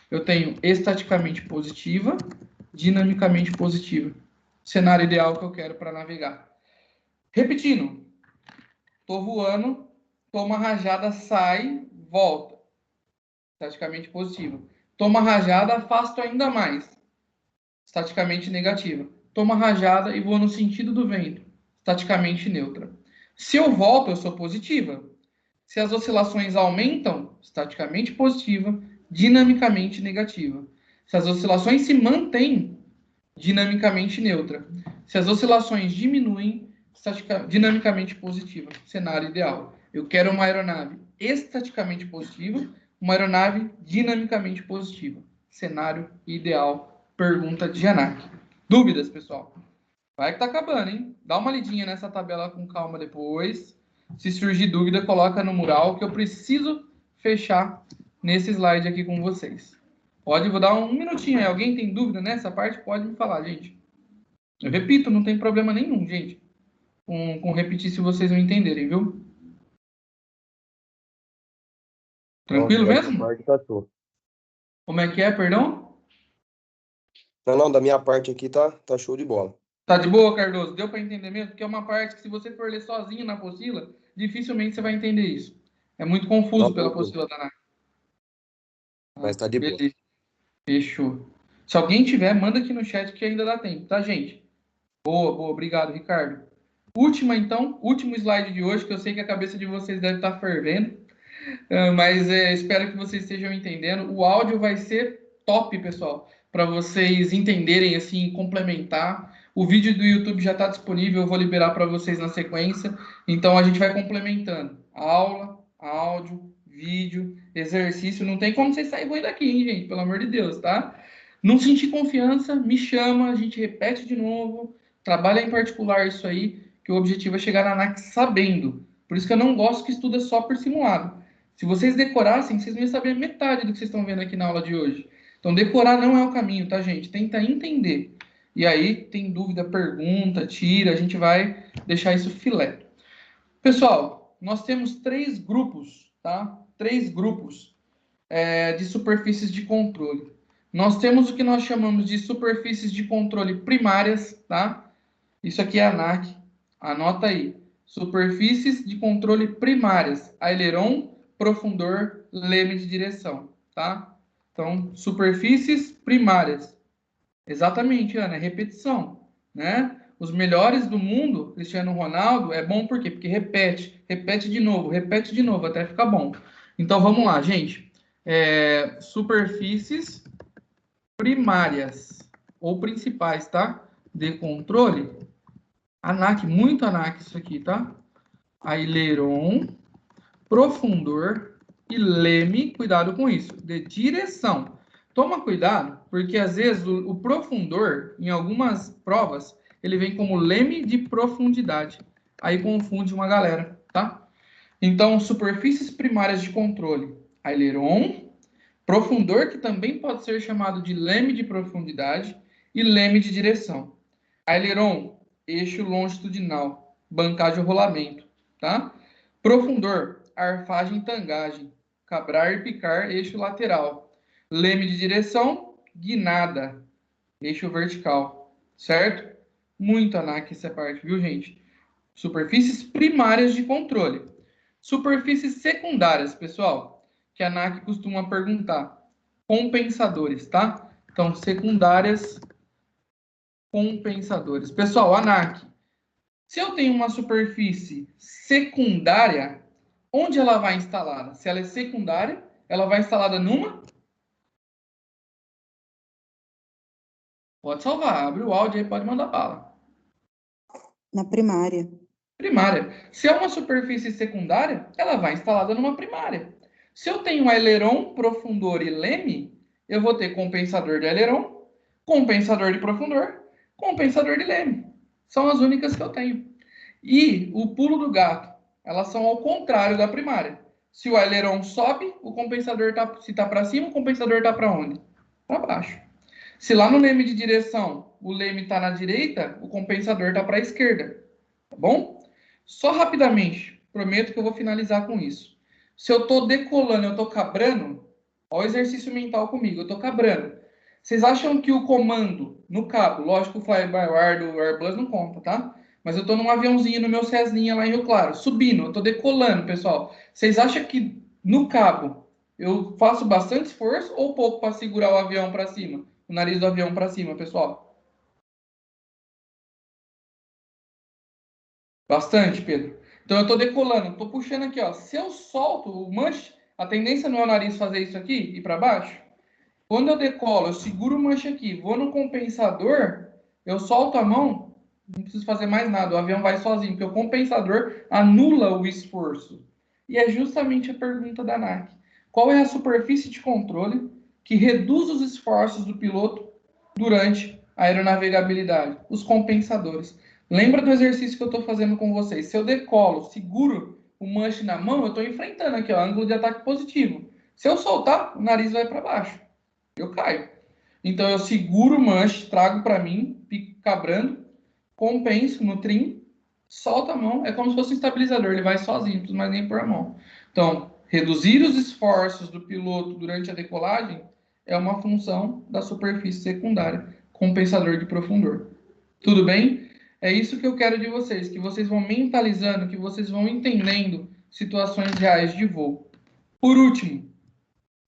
Eu tenho estaticamente positiva, dinamicamente positiva. Cenário ideal que eu quero para navegar. Repetindo, estou voando, toma rajada, sai, volta. estaticamente positiva. Toma rajada, afasto ainda mais, estaticamente negativa. Toma rajada e vou no sentido do vento, estaticamente neutra. Se eu volto, eu sou positiva. Se as oscilações aumentam, estaticamente positiva, dinamicamente negativa. Se as oscilações se mantêm, dinamicamente neutra. Se as oscilações diminuem, dinamicamente positiva. Cenário ideal. Eu quero uma aeronave estaticamente positiva, uma aeronave dinamicamente positiva. Cenário ideal. Pergunta de ANAC. Dúvidas, pessoal? Vai que tá acabando, hein? Dá uma lidinha nessa tabela com calma depois. Se surgir dúvida, coloca no mural que eu preciso fechar nesse slide aqui com vocês. Vou dar um minutinho aí. Alguém tem dúvida nessa parte? Pode me falar, gente. Eu repito, não tem problema nenhum, gente. Com repetir se vocês não entenderem, viu? Tranquilo mesmo? Parte tá show. Como é que é, perdão? Não, da minha parte aqui tá show de bola. Tá de boa, Cardoso? Deu para entender mesmo? Porque é uma parte que, se você for ler sozinho na apostila, dificilmente você vai entender isso. É muito confuso pela apostila da ANAC. Mas tá de boa. Beleza. Fechou. Se alguém tiver, manda aqui no chat que ainda dá tempo, tá, gente? Boa. Obrigado, Ricardo. Último slide de hoje, que eu sei que a cabeça de vocês deve estar fervendo, mas espero que vocês estejam entendendo. O áudio vai ser top, pessoal, para vocês entenderem, assim, complementar. O vídeo do YouTube já está disponível, eu vou liberar para vocês na sequência. Então, a gente vai complementando. Aula, áudio, vídeo, exercício. Não tem como vocês saírem ruim daqui, hein, gente? Pelo amor de Deus, tá? Não sentir confiança, me chama, a gente repete de novo. Trabalha em particular isso aí, que o objetivo é chegar na ANAC sabendo. Por isso que eu não gosto que estuda só por simulado. Se vocês decorassem, vocês não iam saber metade do que vocês estão vendo aqui na aula de hoje. Então, decorar não é o caminho, tá, gente? Tenta entender. E aí, tem dúvida, pergunta, tira, a gente vai deixar isso filé. Pessoal, nós temos 3 grupos, tá? 3 grupos de superfícies de controle. Nós temos o que nós chamamos de superfícies de controle primárias, tá? Isso aqui é a ANAC. Anota aí. Superfícies de controle primárias. Aileron, profundor, leme de direção, tá? Então, superfícies primárias. Exatamente, Ana, repetição, né? Os melhores do mundo, Cristiano Ronaldo, é bom por quê? Porque repete de novo, até ficar bom. Então, vamos lá, gente. Superfícies primárias ou principais, tá? De controle. ANAC, muito ANAC isso aqui, tá? Aileron, profundor e leme, cuidado com isso, de direção. Toma cuidado, porque às vezes o profundor, em algumas provas, ele vem como leme de profundidade. Aí confunde uma galera, tá? Então, superfícies primárias de controle. Aileron, profundor, que também pode ser chamado de leme de profundidade, e leme de direção. Aileron, eixo longitudinal, bancagem ou rolamento, tá? Profundor, arfagem e tangagem, cabrar e picar, eixo lateral. Leme de direção, guinada, eixo vertical, certo? Muito ANAC essa parte, viu, gente? Superfícies primárias de controle. Superfícies secundárias, pessoal, que a ANAC costuma perguntar. Compensadores, tá? Então, secundárias, compensadores. Pessoal, ANAC, se eu tenho uma superfície secundária, onde ela vai instalada? Se ela é secundária, ela vai instalada numa? Pode salvar, abre o áudio aí, pode mandar bala. Na primária. Primária. Se é uma superfície secundária, ela vai instalada numa primária. Se eu tenho aileron, profundor e leme, eu vou ter compensador de aileron, compensador de profundor, compensador de leme. São as únicas que eu tenho. E o pulo do gato, elas são ao contrário da primária. Se o aileron sobe, o compensador se está para cima, o compensador está para onde? Para baixo. Se lá no leme de direção o leme está na direita, o compensador está para a esquerda. Tá bom? Só rapidamente, prometo que eu vou finalizar com isso. Se eu estou decolando, eu estou cabrando, olha o exercício mental comigo, eu estou cabrando. Vocês acham que o comando no cabo, lógico que o fly-by-wire do Airbus não conta, tá? Mas eu estou num aviãozinho no meu Cessninha lá em Rio Claro, subindo, eu estou decolando, pessoal. Vocês acham que no cabo Eu faço bastante esforço ou pouco para segurar o avião para cima? O nariz do avião para cima, pessoal? Bastante, Pedro. Então eu estou decolando, estou puxando aqui, ó. Se eu solto o manche, a tendência no meu nariz fazer isso aqui, ir para baixo. Quando eu decolo, eu seguro o manche aqui, vou no compensador, eu solto a mão, não preciso fazer mais nada, o avião vai sozinho, porque o compensador anula o esforço. E é justamente a pergunta da ANAC. Qual é a superfície de controle que reduz os esforços do piloto durante a aeronavegabilidade? Os compensadores. Lembra do exercício que eu estou fazendo com vocês? Se eu decolo, seguro o manche na mão, eu estou enfrentando aqui, ó, ângulo de ataque positivo. Se eu soltar, o nariz vai para baixo. Eu caio. Então eu seguro o manche, trago para mim, fico cabrando, compenso no trim, solta a mão, é como se fosse um estabilizador, ele vai sozinho, não precisa mais nem pôr a mão. Então, reduzir os esforços do piloto durante a decolagem é uma função da superfície secundária, compensador de profundor. Tudo bem? É isso que eu quero de vocês, que vocês vão mentalizando, que vocês vão entendendo situações reais de voo. Por último,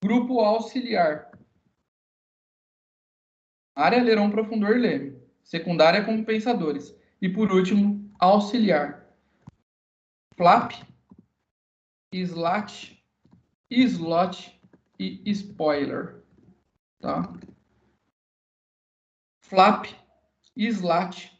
grupo auxiliar. Área, alerão, profundor e leme. Secundária, compensadores. E por último, auxiliar. Flap, slat, slot e spoiler. Tá? Flap, slat,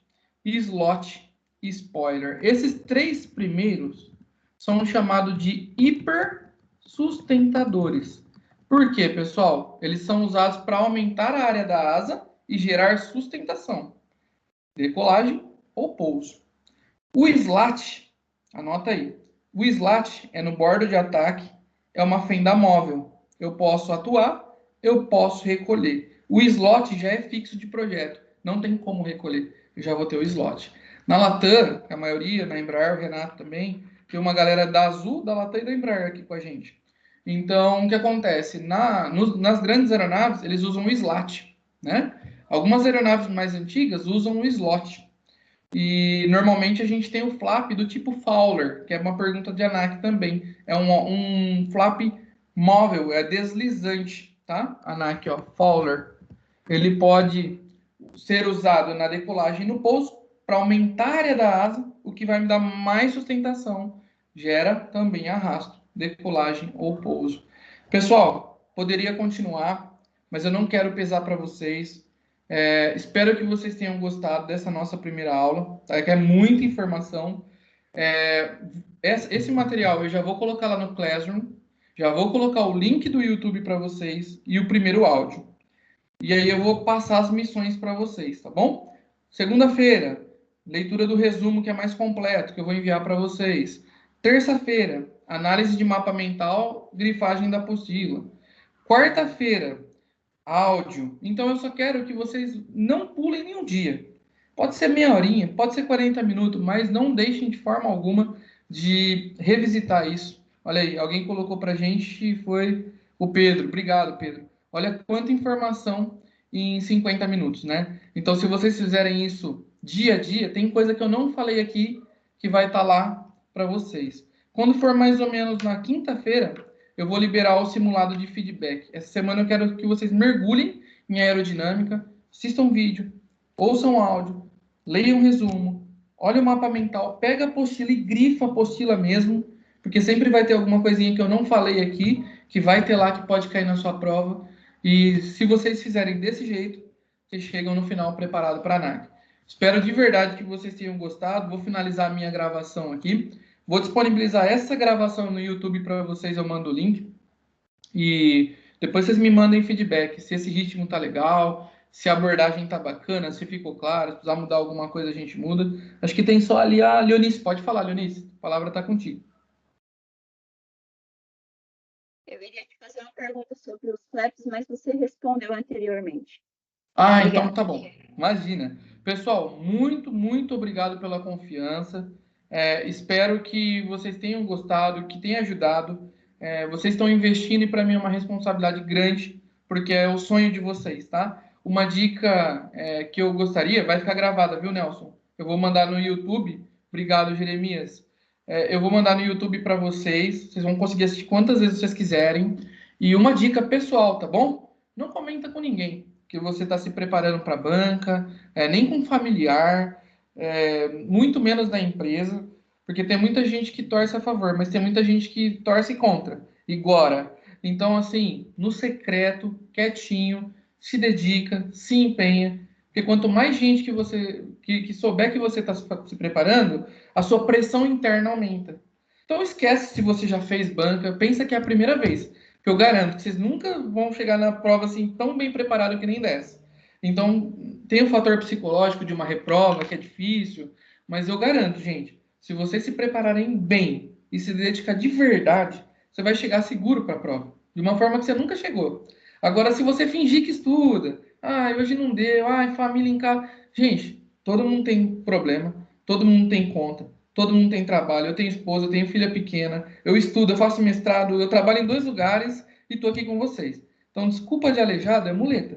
slot e spoiler. Esses três primeiros são chamados de hipersustentadores. Por quê, pessoal? Eles são usados para aumentar a área da asa e gerar sustentação. Decolagem ou pouso. O slat, anota aí. O slat é no bordo de ataque, é uma fenda móvel. Eu posso atuar, eu posso recolher. O slot já é fixo de projeto, não tem como recolher. Eu já vou ter o slot. Na Latam, a maioria, na Embraer, o Renato também, tem uma galera da Azul, da Latam e da Embraer aqui com a gente. Então, o que acontece? Nas grandes aeronaves, eles usam o slat, né? Algumas aeronaves mais antigas usam o slot. E normalmente a gente tem o flap do tipo Fowler, que é uma pergunta de ANAC também. É um flap móvel, é deslizante, tá? ANAC, ó, Fowler. Ele pode ser usado na decolagem e no pouso para aumentar a área da asa, o que vai me dar mais sustentação. Gera também arrasto, decolagem ou pouso. Pessoal, poderia continuar, mas eu não quero pesar para vocês. Espero que vocês tenham gostado dessa nossa primeira aula, tá? Que é muita informação. Esse material eu já vou colocar lá no Classroom, já vou colocar o link do YouTube para vocês e o primeiro áudio. E aí eu vou passar as missões para vocês, tá bom? Segunda-feira, leitura do resumo que é mais completo, que eu vou enviar para vocês. Terça-feira, análise de mapa mental, grifagem da apostila. Quarta-feira, áudio. Então eu só quero que vocês não pulem nenhum dia. Pode ser meia horinha, pode ser 40 minutos, mas não deixem de forma alguma de revisitar isso. Olha aí, alguém colocou pra gente e foi o Pedro. Obrigado, Pedro. Olha quanta informação em 50 minutos, né? Então, se vocês fizerem isso dia a dia, tem coisa que eu não falei aqui que vai estar lá para vocês. Quando for mais ou menos na quinta-feira, eu vou liberar o simulado de feedback. Essa semana eu quero que vocês mergulhem em aerodinâmica, assistam vídeo, ouçam áudio, leiam resumo, olhem o mapa mental, pega a apostila e grifa a apostila mesmo, porque sempre vai ter alguma coisinha que eu não falei aqui, que vai ter lá que pode cair na sua prova. E se vocês fizerem desse jeito, vocês chegam no final preparado para a ANAC. Espero de verdade que vocês tenham gostado. Vou finalizar a minha gravação aqui. Vou disponibilizar essa gravação no YouTube para vocês, eu mando o link. E depois vocês me mandem feedback, se esse ritmo tá legal, se a abordagem tá bacana, se ficou claro, se precisar mudar alguma coisa a gente muda. Acho que tem só ali a Leonice. Pode falar, Leonice. A palavra tá contigo. Eu iria te fazer uma pergunta sobre os flaps, mas você respondeu anteriormente. Ah, Obrigada. então tá bom. Imagina. Pessoal, muito obrigado pela confiança. Espero que vocês tenham gostado, que tenha ajudado. Vocês estão investindo e para mim é uma responsabilidade grande, porque é o sonho de vocês, tá? Uma dica que eu gostaria, vai ficar gravada, viu, Nelson? Eu vou mandar no YouTube. Obrigado, Jeremias. Eu vou mandar no YouTube para vocês. Vocês vão conseguir assistir quantas vezes vocês quiserem. E uma dica pessoal, tá bom? Não comenta com ninguém que você está se preparando para a banca, nem com familiar, muito menos na empresa, porque tem muita gente que torce a favor, mas tem muita gente que torce contra. Agora, então assim, no secreto, quietinho, se dedica, se empenha, porque quanto mais gente que você que souber que você está se preparando, a sua pressão interna aumenta. Então esquece se você já fez banca, pensa que é a primeira vez. Que eu garanto que vocês nunca vão chegar na prova assim tão bem preparado que nem dessa. Então, tem o fator psicológico de uma reprova, que é difícil, mas eu garanto, gente, se vocês se prepararem bem e se dedicar de verdade, você vai chegar seguro para a prova, de uma forma que você nunca chegou. Agora, se você fingir que estuda, hoje não deu, família em casa. Gente, todo mundo tem problema, todo mundo tem conta, todo mundo tem trabalho. Eu tenho esposa, eu tenho filha pequena, eu estudo, eu faço mestrado, eu trabalho em 2 lugares e estou aqui com vocês. Então, desculpa de aleijado é muleta.